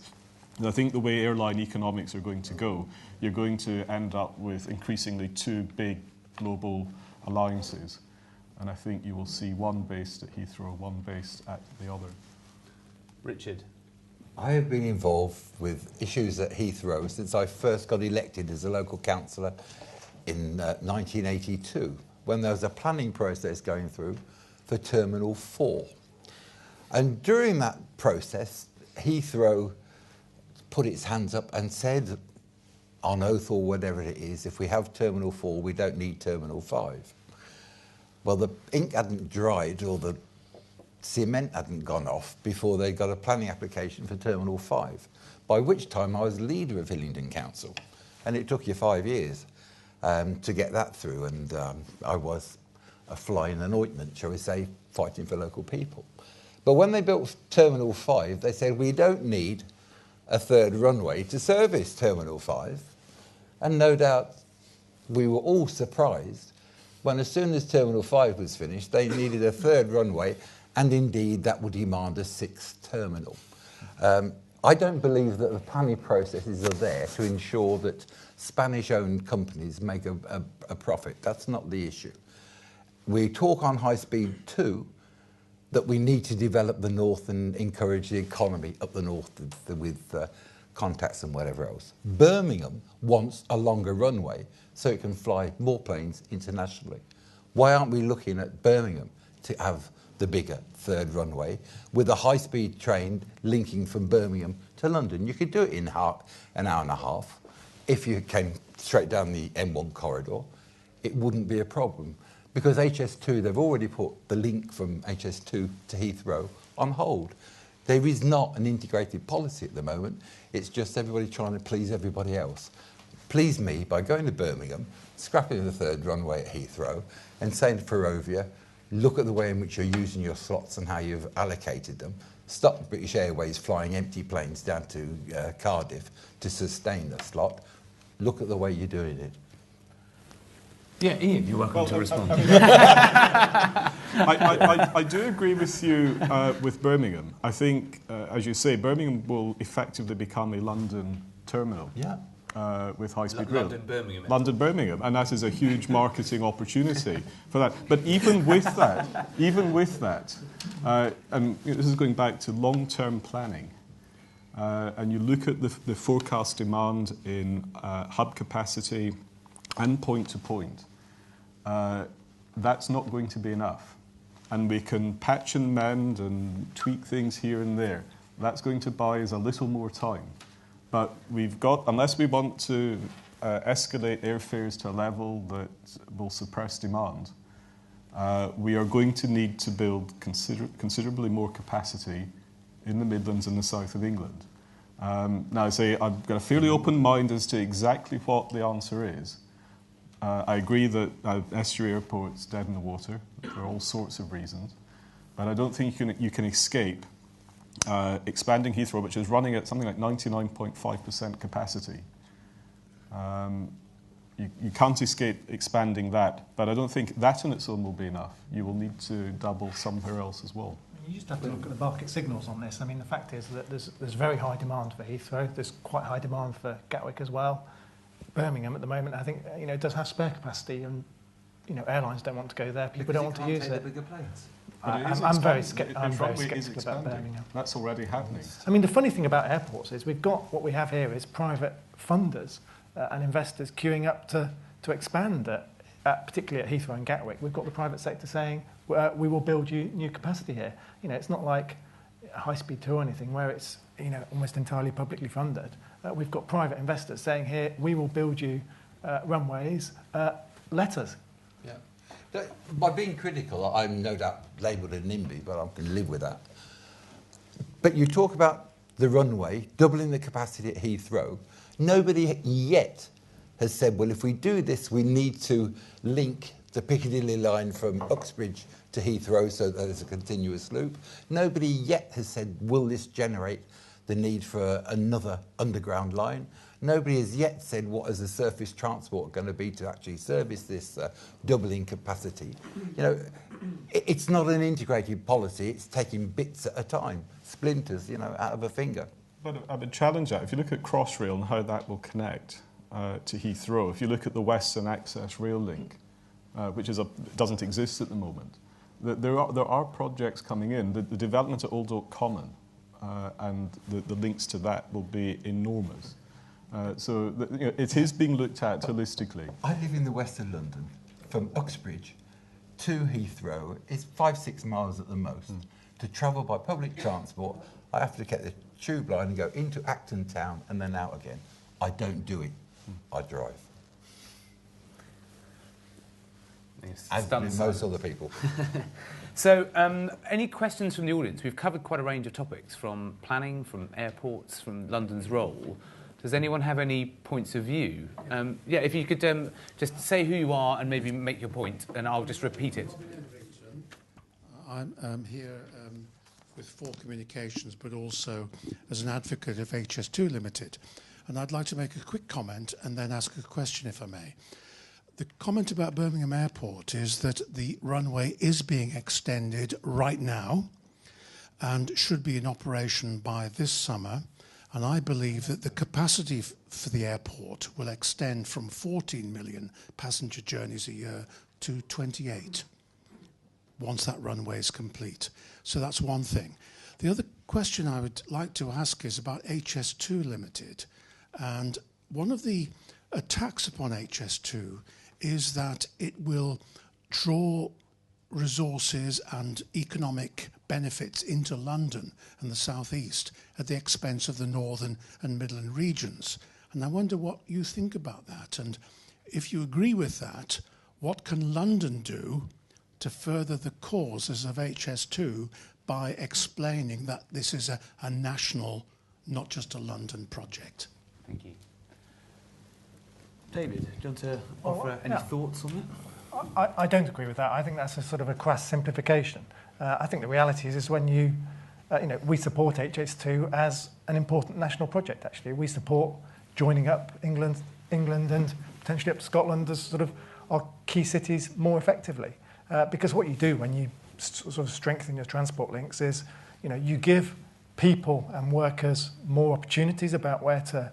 And I think the way airline economics are going to go, you're going to end up with increasingly 2 big global alliances. And I think you will see one based at Heathrow, one based at the other. Richard? I have been involved with issues at Heathrow since I first got elected as a local councillor in 1982, when there was a planning process going through for Terminal 4. And during that process, Heathrow put its hands up and said, on oath or whatever it is, if we have Terminal 4, we don't need Terminal 5. Well, the ink hadn't dried or the cement hadn't gone off before they got a planning application for Terminal 5, by which time I was leader of Hillingdon Council. And it took you 5 years to get that through, and I was a fly in an ointment, shall we say, fighting for local people. But when they built Terminal 5, they said, we don't need a third runway to service Terminal 5. And no doubt we were all surprised when, as soon as Terminal 5 was finished, they needed a third runway, and indeed that would demand a 6th terminal. I don't believe that the planning processes are there to ensure that Spanish-owned companies make a profit. That's not the issue. We talk on High Speed 2 that we need to develop the north and encourage the economy up the north with contacts and whatever else. Birmingham wants a longer runway so it can fly more planes internationally. Why aren't we looking at Birmingham to have the bigger third runway with a high-speed train linking from Birmingham to London? You could do it in an hour and a half. If you came straight down the M1 corridor, it wouldn't be a problem. Because HS2, they've already put the link from HS2 to Heathrow on hold. There is not an integrated policy at the moment. It's just everybody trying to please everybody else. Please me by going to Birmingham, scrapping the third runway at Heathrow, and saying to Ferrovia, look at the way in which you're using your slots and how you've allocated them. Stop British Airways flying empty planes down to Cardiff to sustain the slot. Look at the way you're doing it. Yeah, Iain, you're welcome to respond. I do agree with you with Birmingham. I think, as you say, Birmingham will effectively become a London terminal. Yeah. With high-speed rail. London-Birmingham. London-Birmingham, and that is a huge marketing opportunity for that. But even with that, and this is going back to long-term planning, and you look at the forecast demand in hub capacity and point-to-point, that's not going to be enough. And we can patch and mend and tweak things here and there. That's going to buy us a little more time. But we've got, unless we want to escalate airfares to a level that will suppress demand, we are going to need to build considerably more capacity in the Midlands and the south of England. Now, I say I've got a fairly open mind as to exactly what the answer is. I agree that estuary airport's dead in the water for all sorts of reasons, but I don't think you can escape expanding Heathrow, which is running at something like 99.5% capacity. You can't escape expanding that, but I don't think that on its own will be enough. You will need to double somewhere else as well. You just have to look at the market signals on this. I mean, the fact is that there's very high demand for Heathrow. There's quite high demand for Gatwick as well. Birmingham at the moment, I think, does have spare capacity, and airlines don't want to go there. People don't want to use it. Bigger planes. I'm very sceptical about Birmingham. That's already happening. I mean, the funny thing about airports is what we have here is private funders and investors queuing up to expand, particularly at Heathrow and Gatwick. We've got the private sector saying, we will build you new capacity here. It's not like a high-speed 2 or anything where it's almost entirely publicly funded. We've got private investors saying here, we will build you runways, let us. Yeah. By being critical, I'm no doubt labelled a NIMBY, but I can live with that. But you talk about the runway, doubling the capacity at Heathrow. Nobody yet has said, well, if we do this, we need to link the Piccadilly line from Uxbridge to Heathrow so that there's a continuous loop. Nobody yet has said, will this generate the need for another underground line? Nobody has yet said, what is the surface transport going to be to actually service this doubling capacity? It's not an integrated policy. It's taking bits at a time, splinters, out of a finger. But I would challenge that. If you look at Crossrail and how that will connect to Heathrow, if you look at the Western Access Rail Link, which doesn't exist at the moment, there are projects coming in. The development at Old Oak Common and the links to that will be enormous. So it is being looked at holistically. I live in the west of London. From Uxbridge to Heathrow is 5-6 miles at the most. To travel by public transport, I have to get the tube line and go into Acton town and then out again. I don't do it. I drive. As do most other people. So, any questions from the audience? We've covered quite a range of topics, from planning, from airports, from London's role. Does anyone have any points of view? Yeah, if you could just say who you are and maybe make your point, and I'll just repeat it. I'm here with 4 Communications, but also as an advocate of HS2 Limited. And I'd like to make a quick comment and then ask a question, if I may. The comment about Birmingham Airport is that the runway is being extended right now and should be in operation by this summer. And I believe that the capacity for the airport will extend from 14 million passenger journeys a year to 28 once that runway is complete. So that's one thing. The other question I would like to ask is about HS2 Limited. And one of the attacks upon HS2 is that it will draw resources and economic benefits into London and the South East at the expense of the Northern and Midland regions. And I wonder what you think about that. And if you agree with that, what can London do to further the causes of HS2 by explaining that this is a national, not just a London project? Thank you. David, do you want to offer any thoughts on that? I don't agree with that. I think that's a sort of a crass simplification. I think the reality is when we support HS2 as an important national project, actually. We support joining up England and potentially up to Scotland as sort of our key cities more effectively. Because what you do when you sort of strengthen your transport links is, you give people and workers more opportunities about where to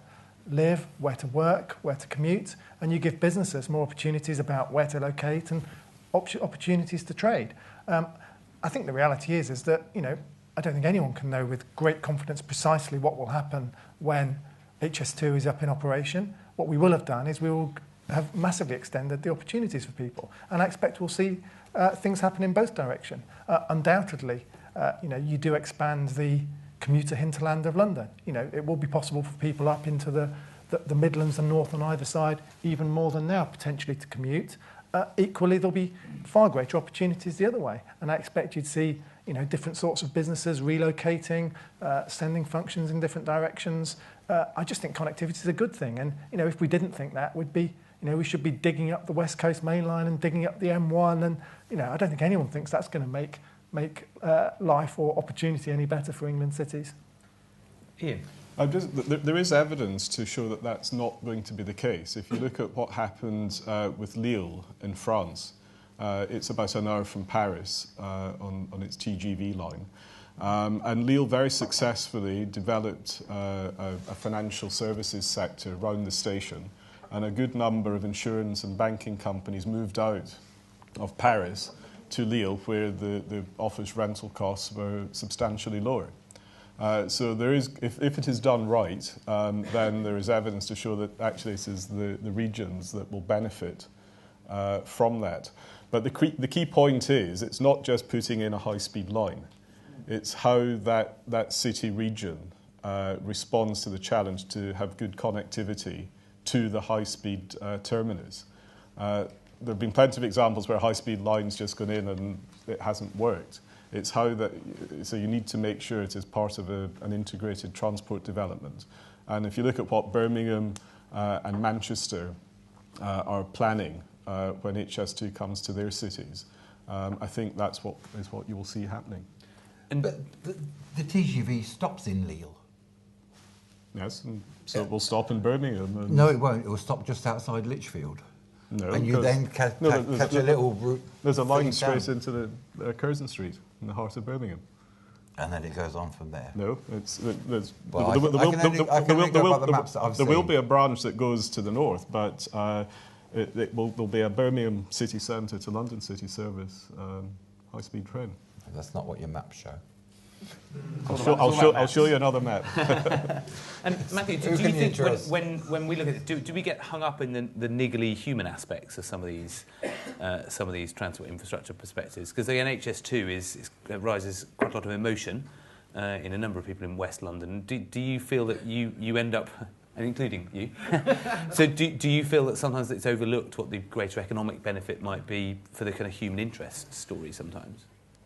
live, where to work, where to commute, and you give businesses more opportunities about where to locate and opportunities to trade. I think the reality is that, I don't think anyone can know with great confidence precisely what will happen when HS2 is up in operation. What we will have done is we will have massively extended the opportunities for people, and I expect we'll see things happen in both directions. Undoubtedly, you do expand the commuter hinterland of London. It will be possible for people up into the Midlands and North on either side, even more than now, potentially to commute. Equally, there'll be far greater opportunities the other way, and I expect you'd see different sorts of businesses relocating, sending functions in different directions. I just think connectivity is a good thing, and if we didn't think that, we should be digging up the West Coast main line and digging up the M1, and I don't think anyone thinks that's going to make life or opportunity any better for England cities. Iain? There is evidence to show that that's not going to be the case. If you look at what happened with Lille in France, it's about an hour from Paris on its TGV line. And Lille very successfully developed a financial services sector around the station, and a good number of insurance and banking companies moved out of Paris to Lille, where the office rental costs were substantially lower. So there is, if it is done right, then there is evidence to show that actually it is the regions that will benefit from that. But the key point is, it's not just putting in a high-speed line. It's how that city region responds to the challenge to have good connectivity to the high-speed terminus. There have been plenty of examples where high-speed lines just gone in and it hasn't worked. It's how that, so you need to make sure it is part of an integrated transport development. And if you look at what Birmingham and Manchester are planning when HS2 comes to their cities, I think that's what you will see happening. But the TGV stops in Lille. Yes, and so it will stop in Birmingham. No, it won't. It will stop just outside Lichfield. No, and you then catch a little route. There's a line straight into the Curzon Street in the heart of Birmingham. And then it goes on from there. No, there will will be a branch that goes to the north, but there'll be a Birmingham city centre to London city service high-speed train. That's not what your maps show. I'll show you another map. And Matthew, do you think when we look at it, do we get hung up in the niggly human aspects of some of these transport infrastructure perspectives? Because the HS2 rises quite a lot of emotion in a number of people in West London. Do you feel that you end up, and including you, so do you feel that sometimes it's overlooked what the greater economic benefit might be for the kind of human interest story sometimes?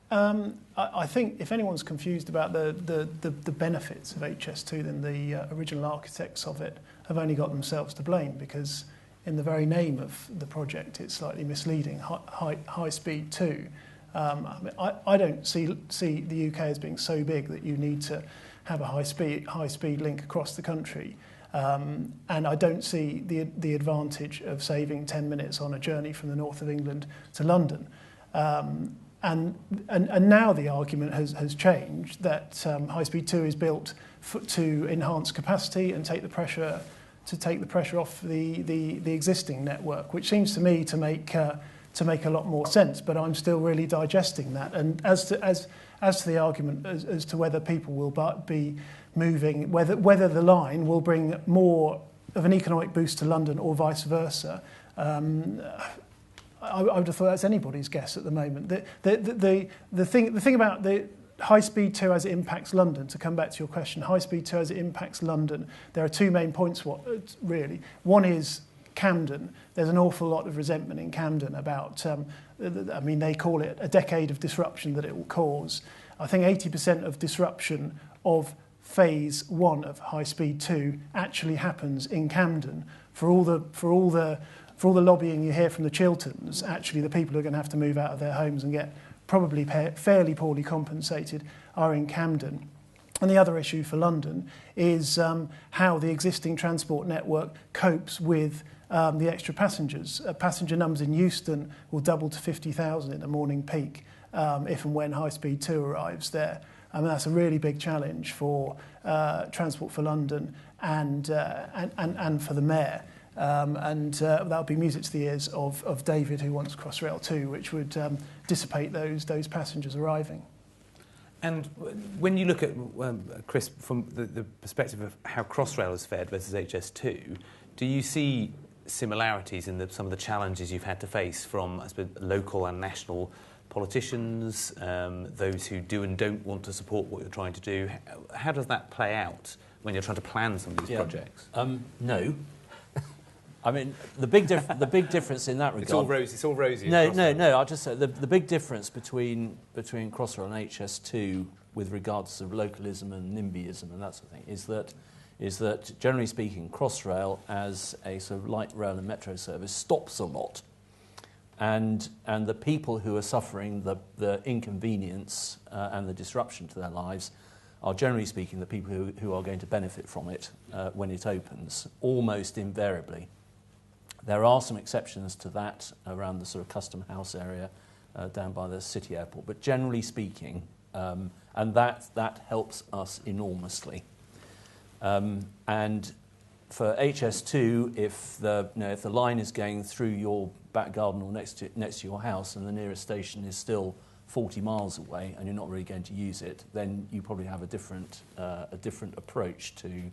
I think if anyone's confused about the benefits of HS2, then the original architects of it have only got themselves to blame, because in the very name of the project it's slightly misleading, high speed 2. I don't see the UK as being so big that you need to have a high speed link across the country. And I don't see the advantage of saving 10 minutes on a journey from the north of England to London. And now the argument has changed that High Speed 2 is built to enhance capacity and take the pressure off the existing network, which seems to me to make a lot more sense. But I'm still really digesting that. And as to the argument as to whether people will be moving, whether the line will bring more of an economic boost to London or vice versa. I would have thought that's anybody's guess at the moment. The thing about the High Speed 2 as it impacts London, to come back to your question, High Speed 2 as it impacts London, there are two main points, really. One is Camden. There's an awful lot of resentment in Camden about, they call it a decade of disruption that it will cause. I think 80% of disruption of phase 1 of High Speed 2 actually happens in Camden. For all the lobbying you hear from the Chilterns, actually the people who are going to have to move out of their homes and get probably fairly poorly compensated are in Camden. And the other issue for London is how the existing transport network copes with the extra passengers. Passenger numbers in Euston will double to 50,000 in the morning peak if and when High Speed 2 arrives there. I mean, that's a really big challenge for Transport for London and for the Mayor. That would be music to the ears of David, who wants Crossrail 2, which would dissipate those passengers arriving. And when you look at, Chris, from the perspective of how Crossrail has fared versus HS2, do you see similarities in some of the challenges you've had to face from, I suppose, local and national politicians, those who do and don't want to support what you're trying to do? How does that play out when you're trying to plan some of these projects? No. I mean, the big difference in that regard... It's all rosy. No. I'll just say the big difference between Crossrail and HS2 with regards to localism and NIMBYism and that sort of thing is that generally speaking, Crossrail as a sort of light rail and metro service stops a lot. And the people who are suffering the inconvenience and the disruption to their lives are generally speaking the people who are going to benefit from it when it opens, almost invariably. There are some exceptions to that around the sort of Custom House area down by the city airport, but generally speaking, and that helps us enormously. And for HS2, if the line is going through your back garden or next to your house and the nearest station is still 40 miles away and you're not really going to use it, then you probably have a different approach to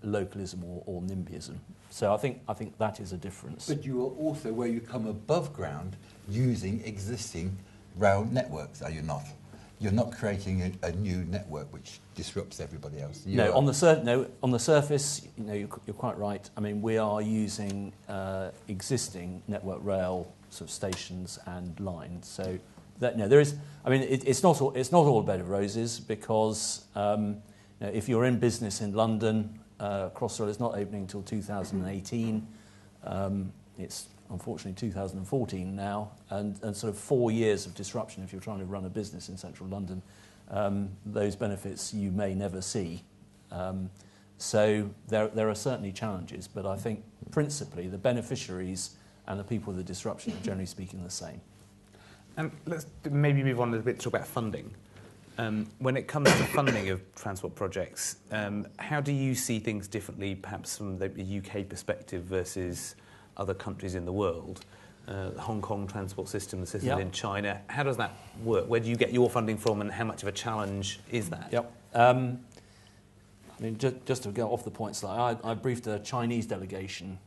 localism or NIMBYism. So I think that is a difference. But you are also, where you come above ground, using existing rail networks, are you not? You're not creating a new network which disrupts everybody else. On the surface, you're quite right. I mean, we are using existing Network Rail sort of stations and lines. So that there is. I mean, it's not all a bed of roses because if you're in business in London, Crossrail is not opening until 2018. It's unfortunately 2014 now, and sort of 4 years of disruption if you're trying to run a business in central London. Those benefits you may never see. So there are certainly challenges, but I think principally the beneficiaries and the people with the disruption are generally speaking the same. And let's maybe move on a little bit to talk about funding. When it comes to funding of transport projects, how do you see things differently, perhaps from the UK perspective versus other countries in the world? The Hong Kong transport system, the system in China, how does that work? Where do you get your funding from and how much of a challenge is that? I mean, just to go off the point slightly, I briefed a Chinese delegation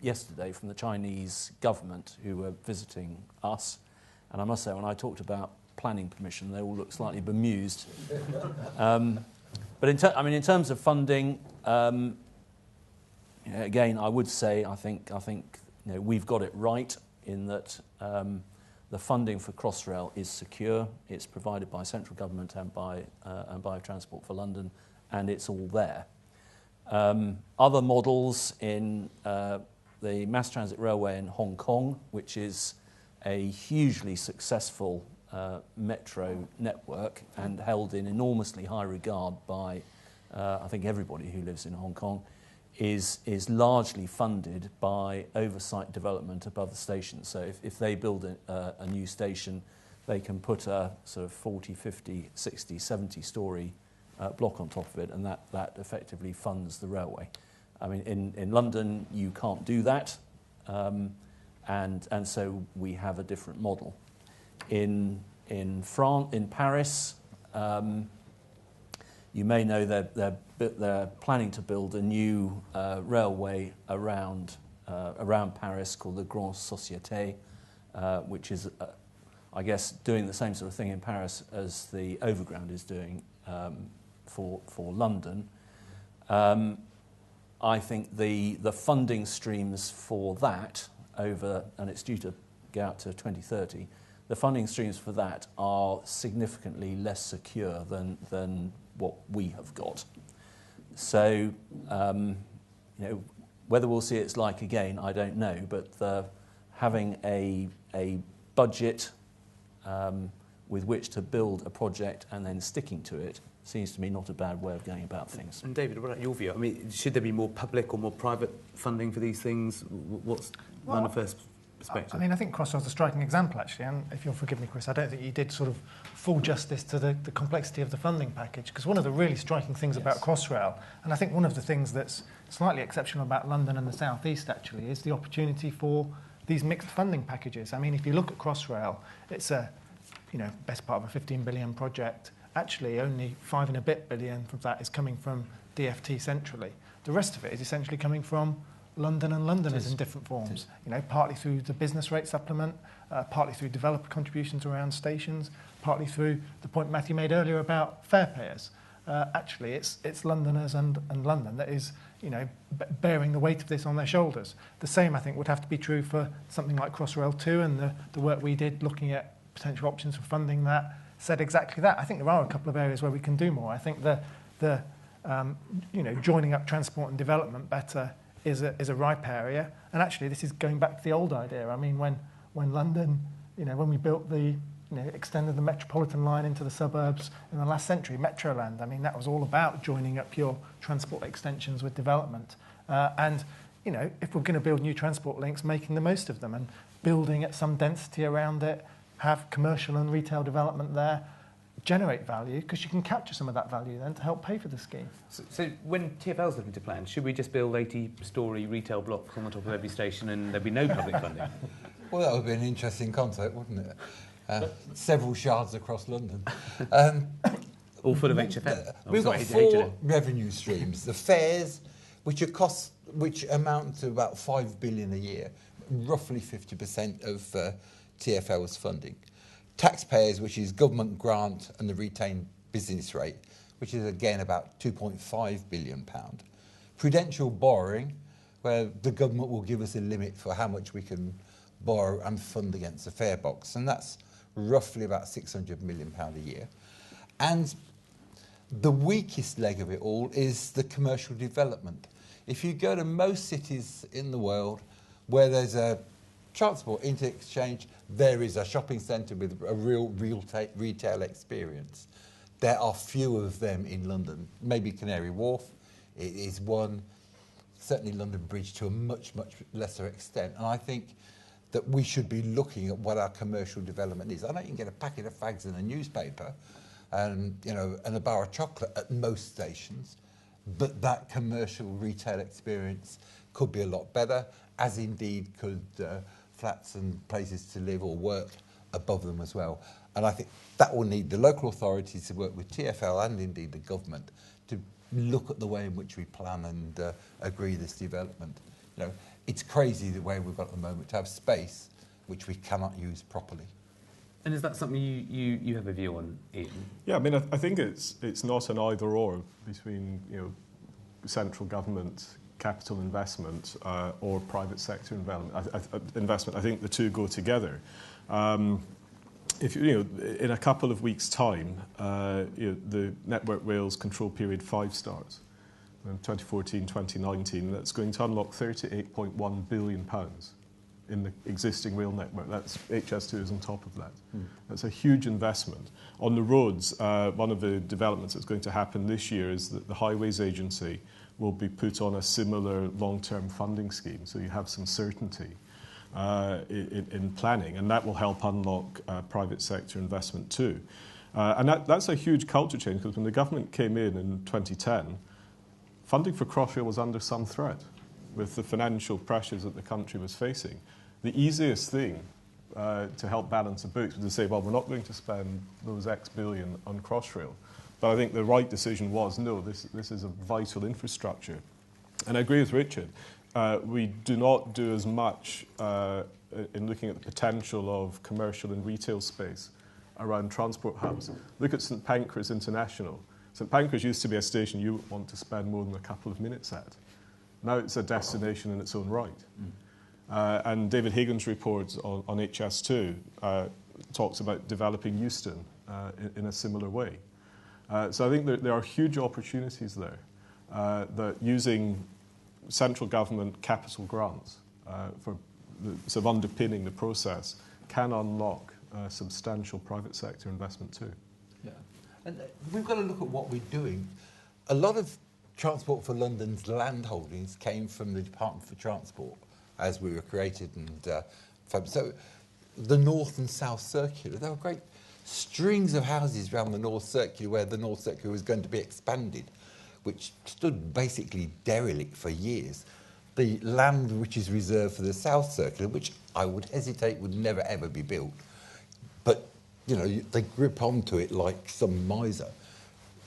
yesterday from the Chinese government who were visiting us, and I must say when I talked about planning permission, they all looked slightly bemused. But in terms of funding, again, I would say I think we've got it right in that the funding for Crossrail is secure. It's provided by central government and by Transport for London, and it's all there. Other models in the mass transit railway in Hong Kong, which is a hugely successful metro network and held in enormously high regard by I think everybody who lives in Hong Kong, is largely funded by oversight development above the station. So if they build a new station, they can put a sort of 40, 50, 60, 70-storey block on top of it, and that effectively funds the railway. I mean, in London, you can't do that, and so we have a different model. In Paris, you may know they're planning to build a new railway around Paris called the Grande Société, which is, I guess, doing the same sort of thing in Paris as the Overground is doing for London. I think the funding streams for that and it's due to go out to 2030, the funding streams for that are significantly less secure than what we have got. So, whether we'll see it's like again, I don't know, but having a budget with which to build a project and then sticking to it seems to me not a bad way of going about things. And David, what about your view? I mean, should there be more public or more private funding for these things? What's Manifest's perspective? I mean, I think Crossrail's a striking example, actually, and if you'll forgive me, Chris, I don't think you did sort of full justice to the complexity of the funding package, because one of the really striking things about Crossrail, and I think one of the things that's slightly exceptional about London and the South East, actually, is the opportunity for these mixed funding packages. I mean, if you look at Crossrail, it's best part of a 15 billion project, actually only 5 and a bit billion from that is coming from DFT centrally. The rest of it is essentially coming from London and Londoners in different forms, partly through the business rate supplement, partly through developer contributions around stations, partly through the point Matthew made earlier about fare payers. Actually, it's Londoners and London that is, bearing the weight of this on their shoulders. The same, I think, would have to be true for something like Crossrail 2 and the work we did looking at potential options for funding that said exactly that. I think there are a couple of areas where we can do more. I think the joining up transport and development better is a ripe area. And actually, this is going back to the old idea. I mean, when London, when we built extended the metropolitan line into the suburbs in the last century, Metroland, I mean, that was all about joining up your transport extensions with development. And if we're going to build new transport links, making the most of them and building at some density around it, have commercial and retail development there, generate value, because you can capture some of that value then to help pay for the scheme. So when TfL's looking to plan, should we just build 80-storey retail blocks on the top of every station and there'd be no public funding? Well, that would be an interesting concept, wouldn't it? Several shards across London. All full of HFM. We've got 4 revenue streams. The fares, which amount to about 5 billion a year, roughly 50% of TfL's funding. Taxpayers, which is government grant and the retained business rate, which is again about £2.5 billion. Prudential borrowing, where the government will give us a limit for how much we can borrow and fund against the fare box, and that's roughly about £600 million a year. And the weakest leg of it all is the commercial development. If you go to most cities in the world where there's a transport interchange, there is a shopping centre with a real retail experience. There are few of them in London. Maybe Canary Wharf is one, certainly London Bridge to a much, much lesser extent. And I think that we should be looking at what our commercial development is. I know you can get a packet of fags in a newspaper and a bar of chocolate at most stations, but that commercial retail experience could be a lot better, as indeed could flats and places to live or work above them as well. And I think that will need the local authorities to work with TfL and indeed the government to look at the way in which we plan and agree this development. It's crazy the way we've got at the moment to have space which we cannot use properly. And is that something you have a view on, Iain? Yeah, I mean, I think it's not an either-or between central government capital investment or private sector investment. I think the two go together. If in a couple of weeks' time, the Network Rail's control period 5 starts. 2014, 2019, that's going to unlock £38.1 billion in the existing rail network. That's HS2 is on top of that. That's a huge investment. On the roads, one of the developments that's going to happen this year is that the Highways Agency will be put on a similar long-term funding scheme, so you have some certainty in planning, and that will help unlock private sector investment too. And that's a huge culture change, because when the government came in 2010, funding for Crossrail was under some threat with the financial pressures that the country was facing. The easiest thing to help balance the books was to say, well, we're not going to spend those X billion on Crossrail. But I think the right decision was, no, this is a vital infrastructure. And I agree with Richard. We do not do as much in looking at the potential of commercial and retail space around transport hubs. Look at St Pancras International. St Pancras used to be a station you would want to spend more than a couple of minutes at. Now it's a destination in its own right. And David Higgins' report on HS2 talks about developing Euston in a similar way. So I think there are huge opportunities there that using central government capital grants for sort of underpinning the process can unlock substantial private sector investment too. Yeah. And we've got to look at what we're doing. A lot of Transport for London's land holdings came from the Department for Transport as we were created. And so the North and South Circular, there were great strings of houses around the North Circular where the North Circular was going to be expanded, which stood basically derelict for years. The land which is reserved for the South Circular, which I would hesitate would never ever be built, but they grip onto it like some miser.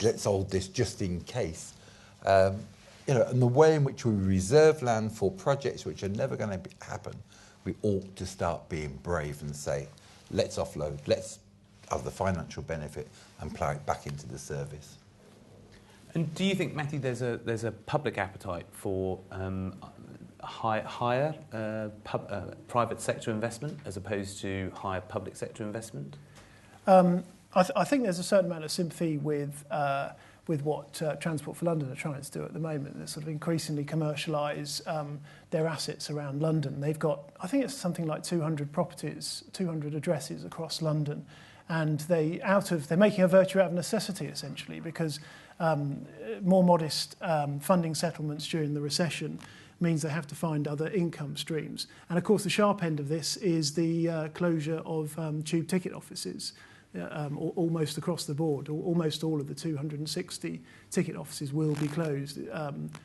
Let's hold this just in case. And the way in which we reserve land for projects which are never going to happen, we ought to start being brave and say, let's offload, let's have the financial benefit and plough it back into the service. And do you think, Matthew, there's a public appetite for higher private sector investment as opposed to higher public sector investment? I think there's a certain amount of sympathy with what Transport for London are trying to do at the moment. They sort of increasingly commercialise their assets around London. They've got, I think it's something like 200 properties, 200 addresses across London, and they're making a virtue out of necessity essentially, because more modest funding settlements during the recession means they have to find other income streams. And of course the sharp end of this is the closure of tube ticket offices. Almost across the board, almost all of the 260 ticket offices will be closed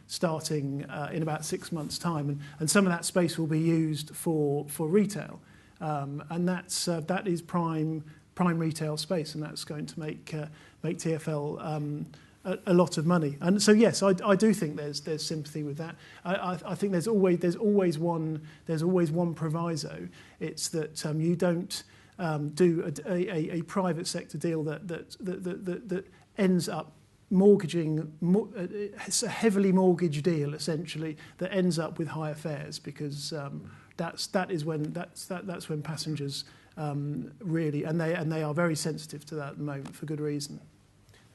starting in about 6 months' time, and some of that space will be used for retail, and that is prime retail space, and that's going to make TfL a lot of money. And so yes, I do think there's sympathy with that. I think there's always one proviso. It's that you don't do a private sector deal that ends up mortgaging. It's a heavily mortgaged deal essentially that ends up with higher fares, because that's when passengers really, and they are very sensitive to that at the moment for good reason.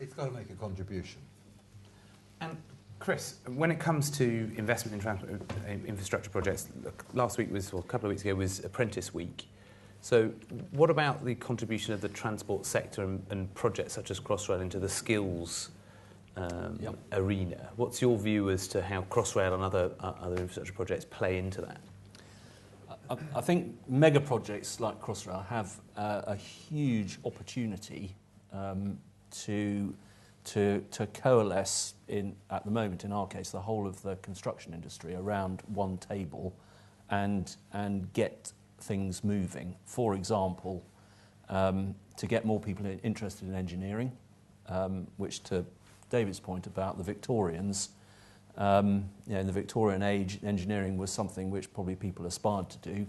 It's got to make a contribution. And Chris, when it comes to investment in infrastructure projects, last week a couple of weeks ago was Apprentice Week. So what about the contribution of the transport sector and projects such as Crossrail into the skills arena? What's your view as to how Crossrail and other infrastructure projects play into that? I think mega projects like Crossrail have a huge opportunity to coalesce at the moment, in our case, the whole of the construction industry around one table and get things moving. For example, to get more people interested in engineering, which, to David's point about the Victorians, in the Victorian age, engineering was something which probably people aspired to do.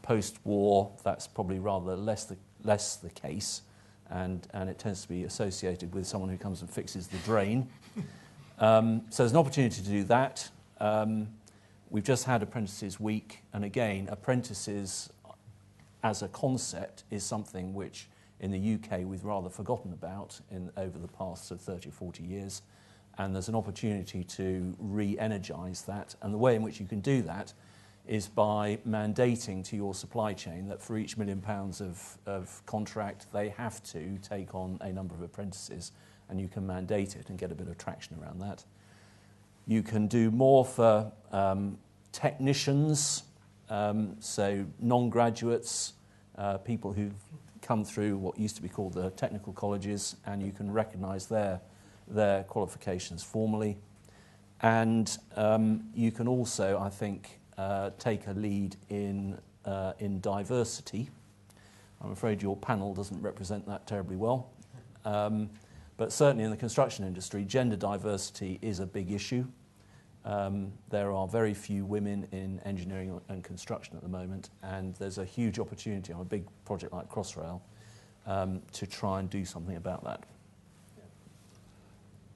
Post-war, that's probably rather less the case, and it tends to be associated with someone who comes and fixes the drain. So there's an opportunity to do that. We've just had Apprentices Week, and again, apprentices as a concept is something which in the UK we've rather forgotten about over the past 30 or 40 years, and there's an opportunity to re-energise that, and the way in which you can do that is by mandating to your supply chain that for each £1 million of contract they have to take on a number of apprentices, and you can mandate it and get a bit of traction around that. You can do more for technicians, so non-graduates, people who've come through what used to be called the technical colleges, and you can recognise their qualifications formally. And you can also, I think, take a lead in diversity. I'm afraid your panel doesn't represent that terribly well. But certainly in the construction industry, gender diversity is a big issue. There are very few women in engineering and construction at the moment, and there's a huge opportunity on a big project like Crossrail to try and do something about that.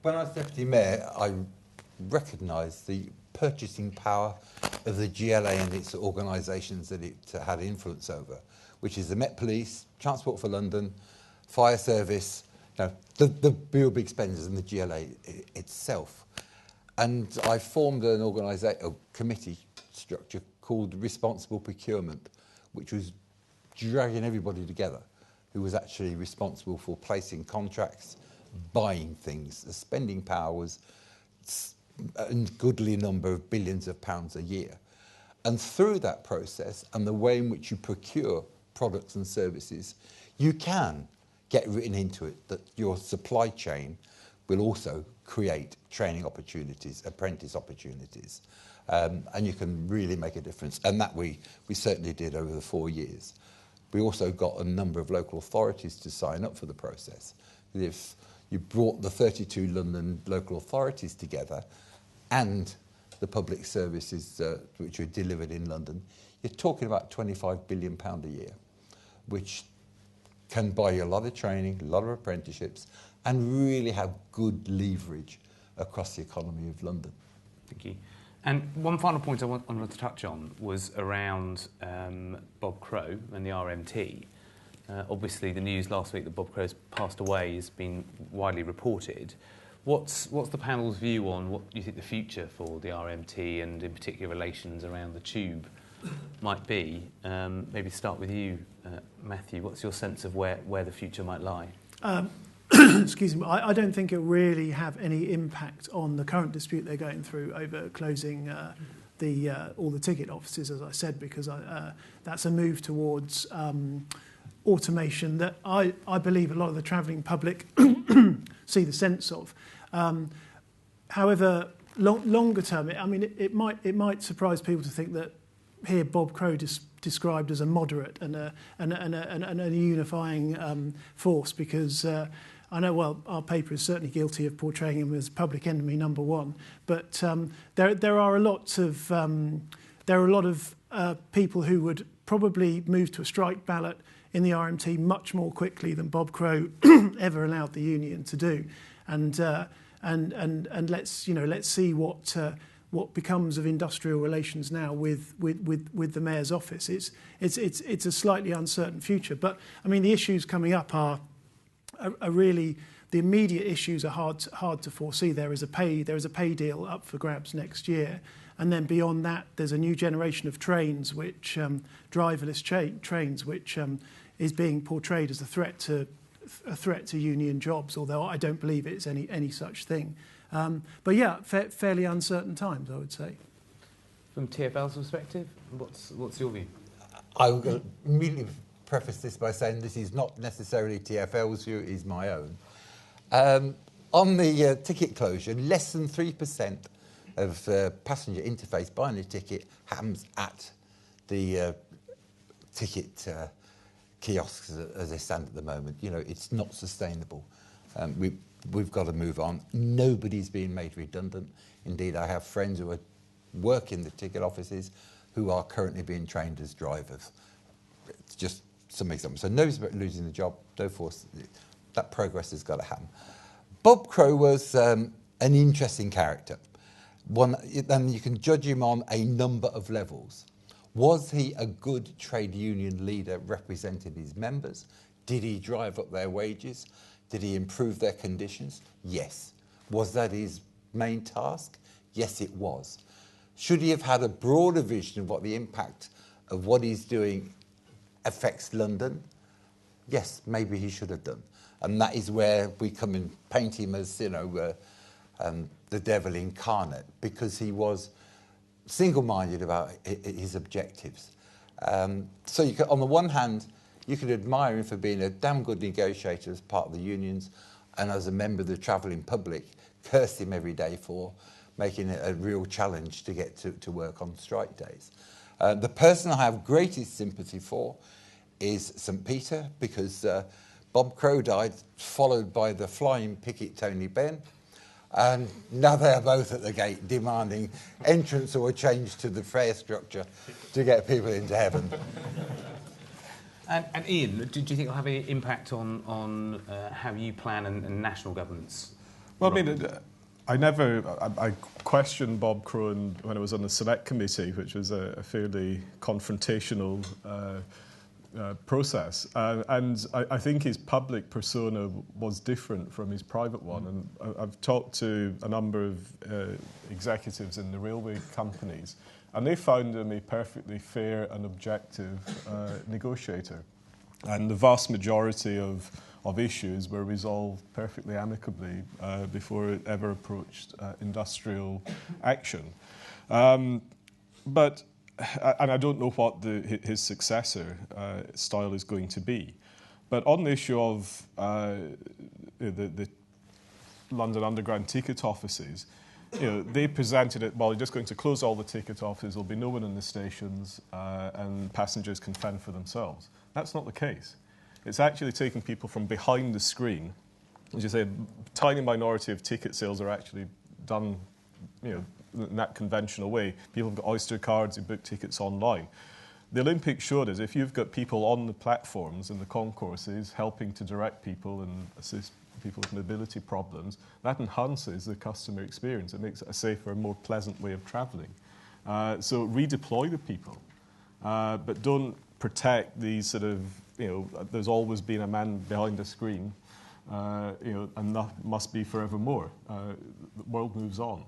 When I was Deputy Mayor, I recognised the purchasing power of the GLA and its organisations that it had influence over, which is the Met Police, Transport for London, Fire Service, the real big spenders, and the GLA itself. And I formed a committee structure called Responsible Procurement, which was dragging everybody together who was actually responsible for placing contracts, buying things. The spending power was a goodly number of billions of pounds a year. And through that process and the way in which you procure products and services, you can get written into it that your supply chain will also create training opportunities, apprentice opportunities, and you can really make a difference. And that we certainly did over the 4 years. We also got a number of local authorities to sign up for the process. If you brought the 32 London local authorities together and the public services which are delivered in London, you're talking about £25 billion a year, which can buy you a lot of training, a lot of apprenticeships, and really have good leverage across the economy of London. Thank you. And one final point I wanted to touch on was around Bob Crow and the RMT. Obviously, the news last week that Bob Crow's passed away has been widely reported. What's the panel's view on what you think the future for the RMT and in particular relations around the tube might be? Maybe start with you, Matthew. What's your sense of where the future might lie? Excuse me, I don't think it will really have any impact on the current dispute they're going through over closing all the ticket offices, as I said, because that's a move towards automation that I believe a lot of the travelling public see the sense of. However, longer term, it might surprise people to think that here Bob Crow described as a moderate and a unifying force, because I know, well, our paper is certainly guilty of portraying him as public enemy number one, but there are a lot of people who would probably move to a strike ballot in the RMT much more quickly than Bob Crow ever allowed the union to do, and let's see what becomes of industrial relations now with the mayor's office. It's a slightly uncertain future, but I mean the issues coming up are really, the immediate issues are hard to foresee. There is a pay deal up for grabs next year, and then beyond that, there's a new generation of trains, which driverless trains, which is being portrayed as a threat to union jobs. Although I don't believe it's any such thing. But yeah, fairly uncertain times, I would say. From TfL's perspective, what's your view? I will immediately preface this by saying this is not necessarily TfL's view, it is my own. On the ticket closure, less than 3% of passenger interface buying a ticket happens at the ticket kiosks as they stand at the moment. You know, it's not sustainable. We've got to move on. Nobody's being made redundant. Indeed, I have friends who work in the ticket offices who are currently being trained as drivers. It's just some examples. So nobody's losing the job. No force. That progress has got to happen. Bob Crow was an interesting character. And you can judge him on a number of levels. Was he a good trade union leader representing his members? Did he drive up their wages? Did he improve their conditions? Yes. Was that his main task? Yes, it was. Should he have had a broader vision of what the impact of what he's doing affects London? Yes, maybe he should have done. And that is where we come and paint him as, the devil incarnate, because he was single-minded about his objectives. So you can, on the one hand, you could admire him for being a damn good negotiator as part of the unions, and as a member of the travelling public, curse him every day for making it a real challenge to get to work on strike days. The person I have greatest sympathy for is St Peter, because Bob Crow died, followed by the flying picket Tony Benn, and now they are both at the gate demanding entrance or a change to the fare structure to get people into heaven. And Iain, do you think it'll have any impact on how you plan and national governance? Well, I mean, I questioned Bob Crow when I was on the Select Committee, which was a fairly confrontational process. And I think his public persona was different from his private one. And I've talked to a number of executives in the railway companies, and they found him a perfectly fair and objective negotiator. And the vast majority of issues were resolved perfectly amicably before it ever approached industrial action. But I don't know what his successor style is going to be. But on the issue of the London Underground ticket offices, they presented it, well, you're just going to close all the ticket offices, there'll be no one in the stations, and passengers can fend for themselves. That's not the case. It's actually taking people from behind the screen. As you say, a tiny minority of ticket sales are actually done, in that conventional way. People have got Oyster cards who book tickets online. The Olympics showed us if you've got people on the platforms and the concourses helping to direct people and assist people with mobility problems, that enhances the customer experience. It makes it a safer, more pleasant way of travelling. So redeploy the people, but don't protect these sort of, there's always been a man behind a screen, and that must be forevermore. The world moves on,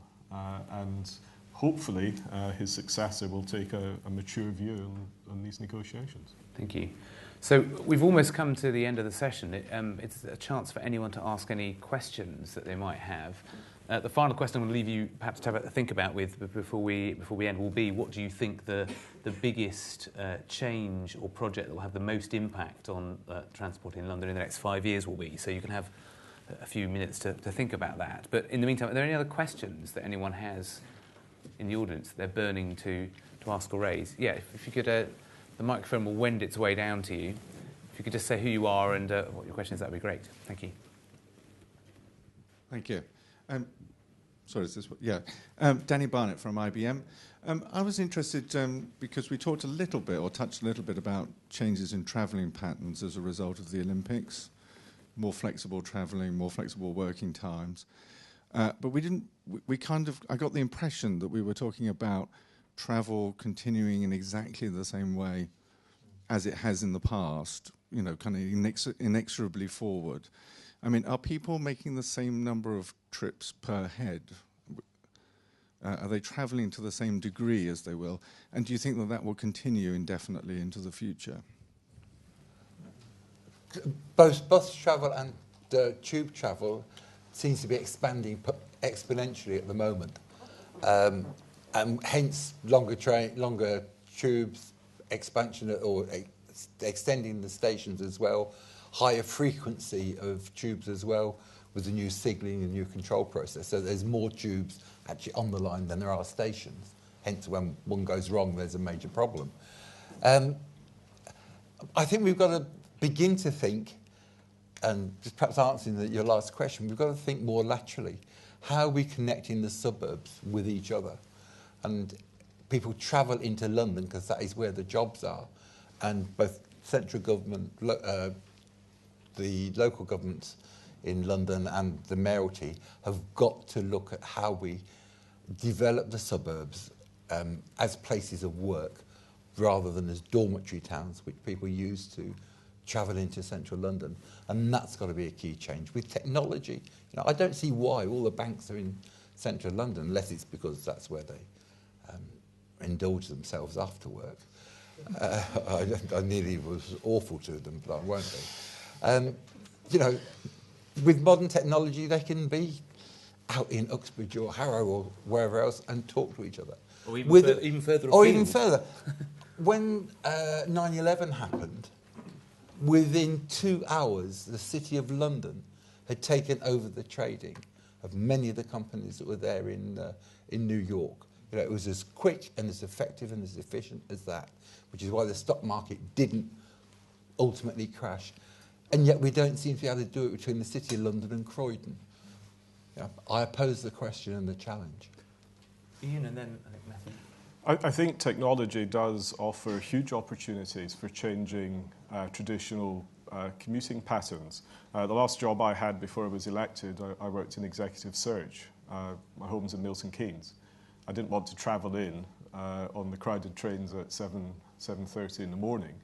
and hopefully his successor will take a mature view on these negotiations. Thank you. So we've almost come to the end of the session. It's a chance for anyone to ask any questions that they might have. The final question I'm going to leave you perhaps to have a think about with before we end will be, what do you think the biggest change or project that will have the most impact on transport in London in the next 5 years will be? So you can have a few minutes to think about that. But in the meantime, are there any other questions that anyone has in the audience that they're burning to ask or raise? Yeah, if you could, the microphone will wend its way down to you. If you could just say who you are and what your question is, that would be great. Thank you. Thank you. Sorry, is this what? Yeah. Danny Barnett from IBM. I was interested because we talked a little bit or touched a little bit about changes in travelling patterns as a result of the Olympics, more flexible travelling, more flexible working times. But we didn't, I got the impression that we were talking about travel continuing in exactly the same way as it has in the past, kind of inexorably forward. I mean, are people making the same number of trips per head? Are they travelling to the same degree as they will? And do you think that will continue indefinitely into the future? Both bus travel and tube travel seems to be expanding exponentially at the moment. And hence longer tubes, expansion or extending the stations as well, higher frequency of tubes as well with the new signalling and new control process. So there's more tubes actually on the line than there are stations. Hence, when one goes wrong, there's a major problem. I think we've got to begin to think, and just perhaps answering your last question, we've got to think more laterally. How are we connecting the suburbs with each other? And people travel into London because that is where the jobs are. And both central government, the local governments in London and the mayoralty have got to look at how we develop the suburbs as places of work rather than as dormitory towns, which people use to travel into central London. And that's got to be a key change. With technology, I don't see why all the banks are in central London, unless it's because that's where they indulge themselves after work. I nearly was awful to them, but I won't be. With modern technology, they can be out in Uxbridge or Harrow or wherever else and talk to each other. Or even further. Or even further. When 9/11 happened, within 2 hours, the City of London had taken over the trading of many of the companies that were there in New York. It was as quick and as effective and as efficient as that, which is why the stock market didn't ultimately crash. And yet we don't seem to be able to do it between the City of London and Croydon. I oppose the question and the challenge. Iain, and then I think Matthew. I think technology does offer huge opportunities for changing traditional commuting patterns. The last job I had before I was elected, I worked in executive search. My home's in Milton Keynes. I didn't want to travel in on the crowded trains at 7:30 in the morning.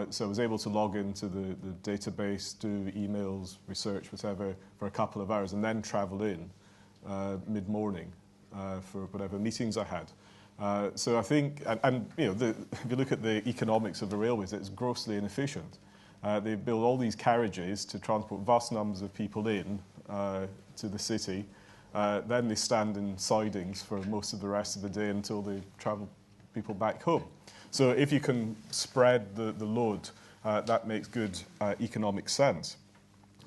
So I was able to log into the database, do emails, research, whatever, for a couple of hours, and then travel in mid-morning for whatever meetings I had. So I think, if you look at the economics of the railways, it's grossly inefficient. They build all these carriages to transport vast numbers of people in to the city. Then they stand in sidings for most of the rest of the day until they travel people back home. So if you can spread the load, that makes good economic sense.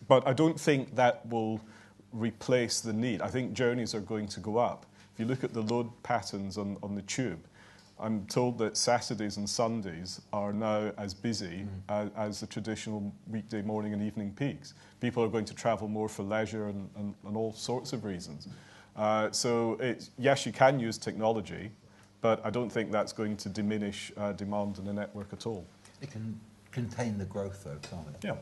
But I don't think that will replace the need. I think journeys are going to go up. If you look at the load patterns on the tube, I'm told that Saturdays and Sundays are now as busy as the traditional weekday morning and evening peaks. People are going to travel more for leisure and all sorts of reasons. So yes, you can use technology, but I don't think that's going to diminish demand in the network at all. It can contain the growth, though, can't it? Yeah.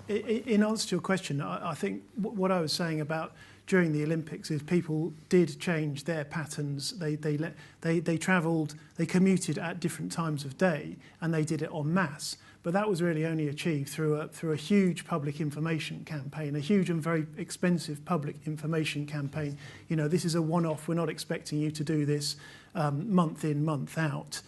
In answer to your question, I think what I was saying about during the Olympics is people did change their patterns. They travelled, they commuted at different times of day, and they did it en masse. But that was really only achieved through a huge public information campaign, a huge and very expensive public information campaign. You know, this is a one-off. We're not expecting you to do this month in, month out.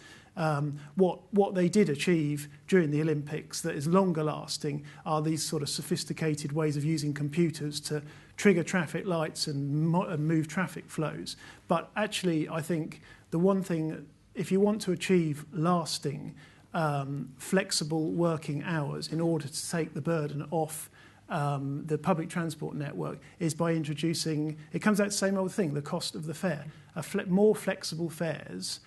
What they did achieve during the Olympics that is longer lasting are these sort of sophisticated ways of using computers to trigger traffic lights and move traffic flows. But actually, I think the one thing, if you want to achieve lasting, flexible working hours in order to take the burden off the public transport network, is by introducing, it comes out the same old thing, the cost of the fare. More flexible fares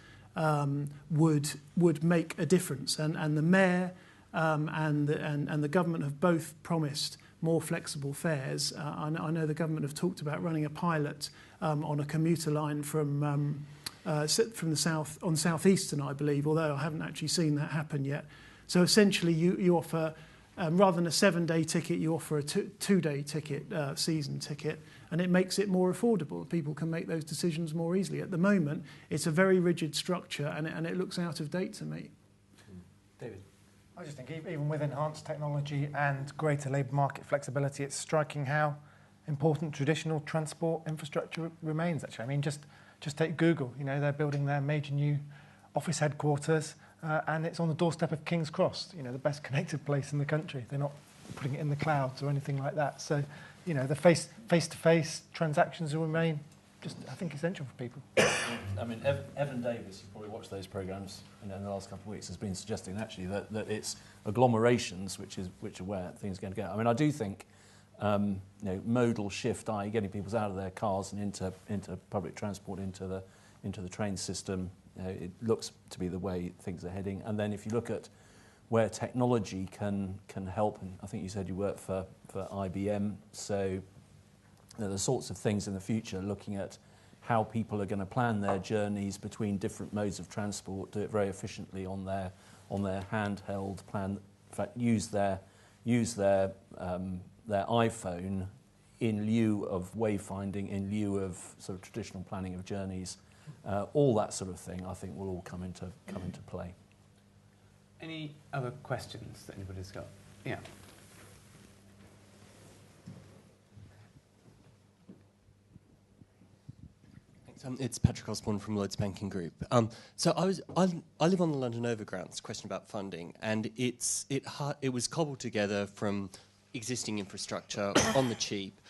would make a difference, and the mayor and the government have both promised more flexible fares. I know the government have talked about running a pilot on a commuter line from the south on Southeastern, I believe, although I haven't actually seen that happen yet. So essentially, you offer rather than a 7-day ticket, you offer a 2-day ticket, season ticket. And it makes it more affordable. People can make those decisions more easily. At the moment, it's a very rigid structure, and it looks out of date to me. David? I just think even with enhanced technology and greater labour market flexibility, it's striking how important traditional transport infrastructure remains, actually. I mean, just take Google. You know, they're building their major new office headquarters, and it's on the doorstep of King's Cross, you know, the best connected place in the country. They're not putting it in the clouds or anything like that. So, you know, the face-to-face transactions will remain just, I think, essential for people. I mean, Evan Davis, you've probably watched those programmes in the last couple of weeks, has been suggesting actually that it's agglomerations which are where things are going to go. I mean, I do think modal shift, i.e. getting people out of their cars and into public transport, into the train system, it looks to be the way things are heading. And then if you look at where technology can help, and I think you said you work for IBM, so the sorts of things in the future, looking at how people are going to plan their journeys between different modes of transport, do it very efficiently on their handheld plan. In fact, use their iPhone in lieu of wayfinding, in lieu of sort of traditional planning of journeys. All that sort of thing, I think, will all come into play. Any other questions that anybody's got? Yeah. It's Patrick Osborne from Lloyds Banking Group. So I live on the London Overground. It's a question about funding, and it was cobbled together from existing infrastructure on the cheap.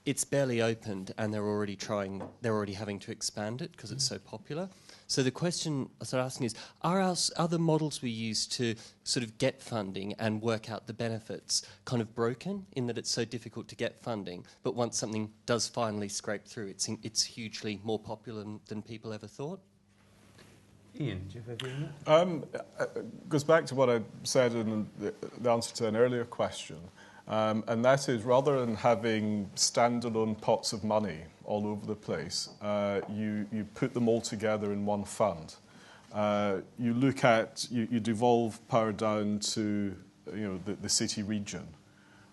It's barely opened, and they're already having to expand it because it's so popular. So the question I started asking is, are other models we use to sort of get funding and work out the benefits kind of broken in that it's so difficult to get funding, but once something does finally scrape through, it's hugely more popular than people ever thought? Iain, do you have a view on that? It goes back to what I said in the answer to an earlier question. And that is, rather than having standalone pots of money all over the place, you put them all together in one fund. You devolve power down to the city region,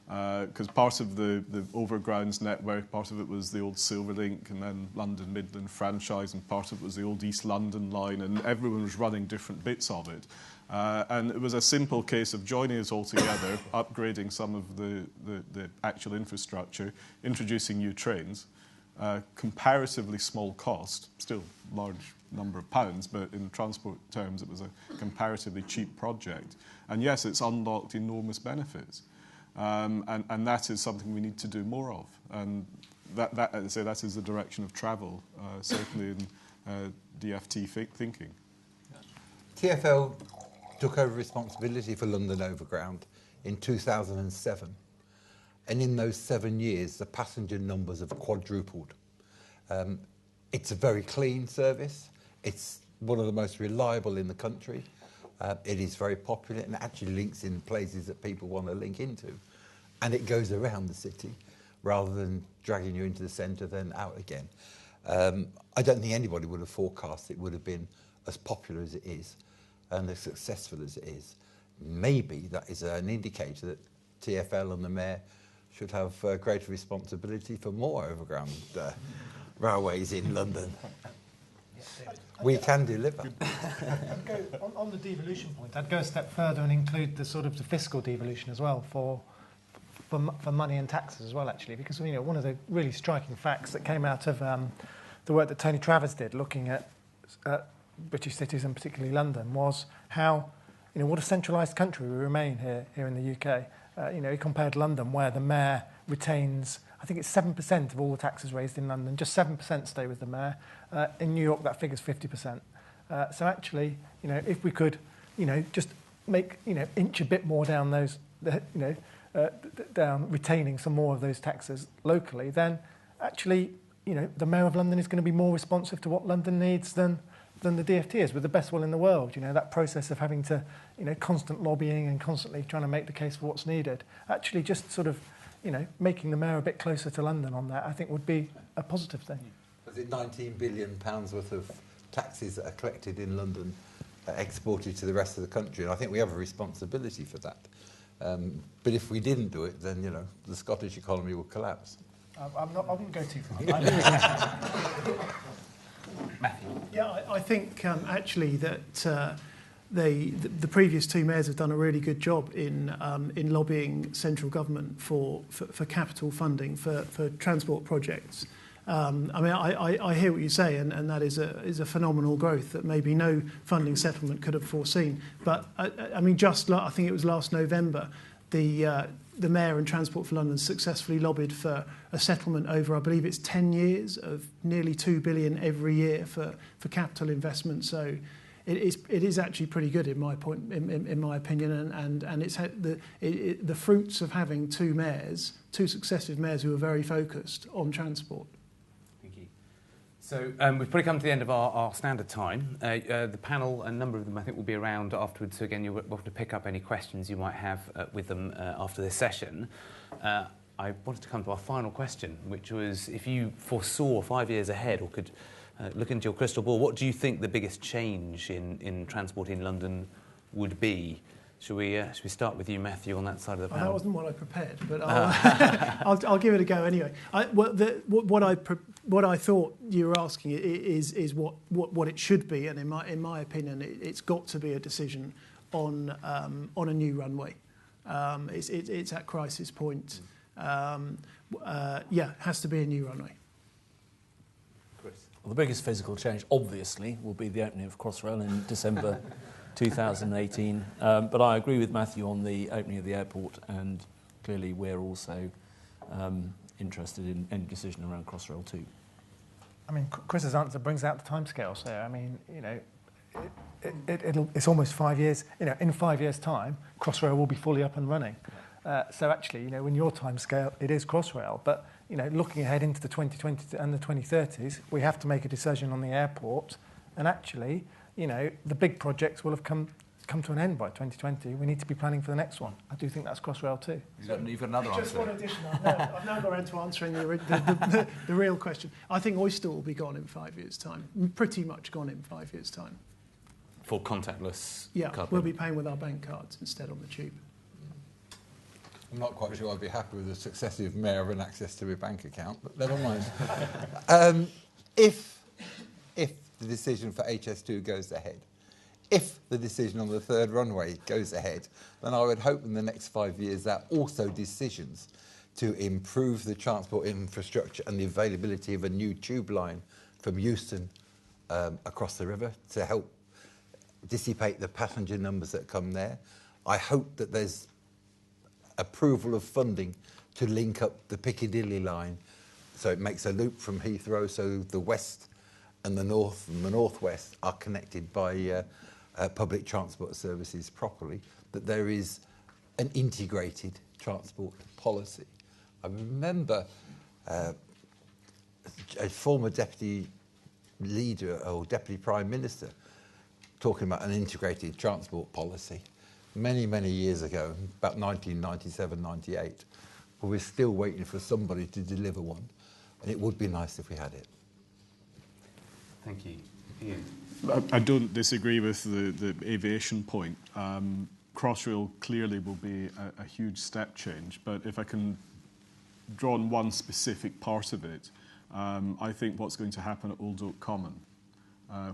because part of the Overgrounds network, part of it was the old Silverlink and then London Midland franchise, and part of it was the old East London line, and everyone was running different bits of it. And it was a simple case of joining us all together, upgrading some of the actual infrastructure, introducing new trains, comparatively small cost, still large number of pounds, but in transport terms it was a comparatively cheap project. And yes, it's unlocked enormous benefits. And that is something we need to do more of. And that is the direction of travel, certainly in DFT thinking. TfL took over responsibility for London Overground in 2007. And in those 7 years, the passenger numbers have quadrupled. It's a very clean service. It's one of the most reliable in the country. It is very popular and actually links in places that people want to link into. And it goes around the city rather than dragging you into the centre then out again. I don't think anybody would have forecast it would have been as popular as it is and as successful as it is. Maybe that is an indicator that TfL and the Mayor should have greater responsibility for more overground railways in London. We can deliver. On the devolution point, I'd go a step further and include the sort of the fiscal devolution as well for money and taxes as well, actually, because one of the really striking facts that came out of the work that Tony Travers did looking at British cities and particularly London was how what a centralised country we remain here in the UK. He compared London, where the Mayor retains, I think it's 7% of all the taxes raised in London, just 7% stay with the Mayor. In New York, that figure's 50%. So actually, if we could, just make, inch a bit more down those, down retaining some more of those taxes locally, then actually, the Mayor of London is going to be more responsive to what London needs than the DfT is, with the best will in the world. That process of having to, constant lobbying and constantly trying to make the case for what's needed. Actually, just sort of, making the Mayor a bit closer to London on that, I think would be a positive thing. Was it £19 billion worth of taxes that are collected in London, exported to the rest of the country? And I think we have a responsibility for that. But if we didn't do it, then, the Scottish economy would collapse. I wouldn't go too far. Matthew. Yeah, I think actually that the previous two mayors have done a really good job in lobbying central government for capital funding for transport projects. I hear what you say, and that is a phenomenal growth that maybe no funding settlement could have foreseen. But I think it was last November, the Mayor and Transport for London successfully lobbied for a settlement over, I believe it's 10 years of nearly $2 billion every year for capital investment. So it is actually pretty good in my opinion, and it's the fruits of having two successive mayors who are very focused on transport. Thank you. So we've probably come to the end of our standard time. The panel, a number of them I think will be around afterwards, so again you're welcome to pick up any questions you might have with them after this session. I wanted to come to our final question, which was if you foresaw 5 years ahead or could look into your crystal ball, what do you think the biggest change in transport in London would be? Should we start with you, Matthew, on that side of the panel? That wasn't what I prepared, but I'll give it a go anyway. What I thought you were asking is what it should be, and in my opinion, it's got to be a decision on a new runway. It's at crisis point. It has to be a new runway. Chris. Well, the biggest physical change, obviously, will be the opening of Crossrail in December 2018. But I agree with Matthew on the opening of the airport, and clearly we're also interested in any decision around Crossrail too. Chris's answer brings out the timescales there. It's almost 5 years. In 5 years' time, Crossrail will be fully up and running. So actually, when your timescale, it is Crossrail. But looking ahead into the 2020s and the 2030s, we have to make a decision on the airport. And actually, the big projects will have come to an end by 2020. We need to be planning for the next one. I do think that's Crossrail too. You've got another answer. Just one addition. I've now got around to answering the real question. I think Oyster will be gone in 5 years' time. Pretty much gone in 5 years' time. For contactless card we'll payment. be paying with our bank cards instead on the tube. I'm not quite sure I'd be happy with a successive mayor having access to a bank account, but never mind. If the decision for HS2 goes ahead, if the decision on the third runway goes ahead, then I would hope in the next 5 years that also decisions to improve the transport infrastructure and the availability of a new tube line from Euston across the river to help dissipate the passenger numbers that come there. I hope that there's approval of funding to link up the Piccadilly line so it makes a loop from Heathrow so the west and the north and the northwest are connected by public transport services properly, that there is an integrated transport policy. I remember a former deputy leader or deputy prime minister talking about an integrated transport policy many, many years ago, about 1997, 98. But we're still waiting for somebody to deliver one, and it would be nice if we had it. Thank you. Iain? I don't disagree with the aviation point. Crossrail clearly will be a huge step change, but if I can draw on one specific part of it, I think what's going to happen at Old Oak Common,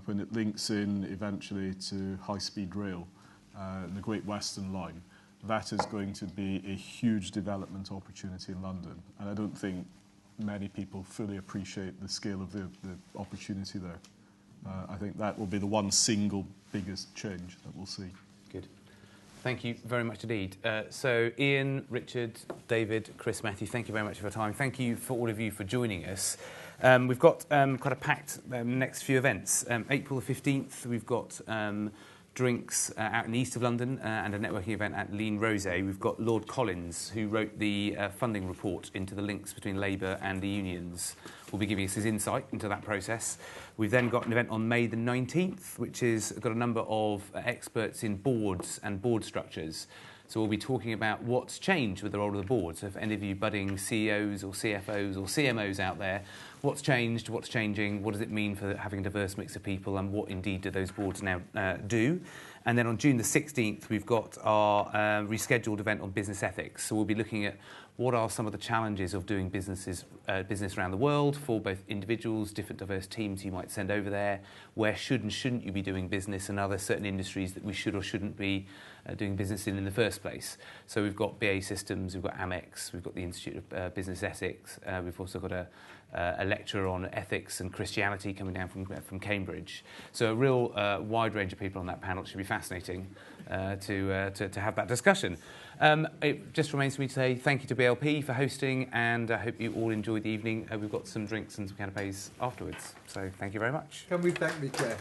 when it links in eventually to high-speed rail, the Great Western Line, that is going to be a huge development opportunity in London. And I don't think many people fully appreciate the scale of the opportunity there. I think that will be the one single biggest change that we'll see. Good. Thank you very much indeed. So Iain, Richard, David, Chris, Matthew, thank you very much for your time. Thank you for all of you for joining us. We've got quite a packed next few events. April the 15th, we've got drinks out in the east of London and a networking event at Lean Rosé. We've got Lord Collins, who wrote the funding report into the links between Labour and the unions, will be giving us his insight into that process. We've then got an event on May the 19th, which has got a number of experts in boards and board structures. So we'll be talking about what's changed with the role of the board. So if any of you budding CEOs or CFOs or CMOs out there, what's changed, what's changing, what does it mean for having a diverse mix of people, and what indeed do those boards now do? And then on June the 16th, we've got our rescheduled event on business ethics. So we'll be looking at what are some of the challenges of doing business around the world for both individuals, different diverse teams you might send over there, where should and shouldn't you be doing business, and are there certain industries that we should or shouldn't be doing business in the first place. So we've got BAE Systems, we've got Amex, we've got the Institute of Business Ethics, we've also got a lecture on ethics and Christianity coming down from Cambridge. So a real wide range of people on that panel. It should be fascinating to have that discussion. It just remains for me to say thank you to BLP for hosting, and I hope you all enjoyed the evening. We've got some drinks and some canapes afterwards. So thank you very much. Can we thank the chair?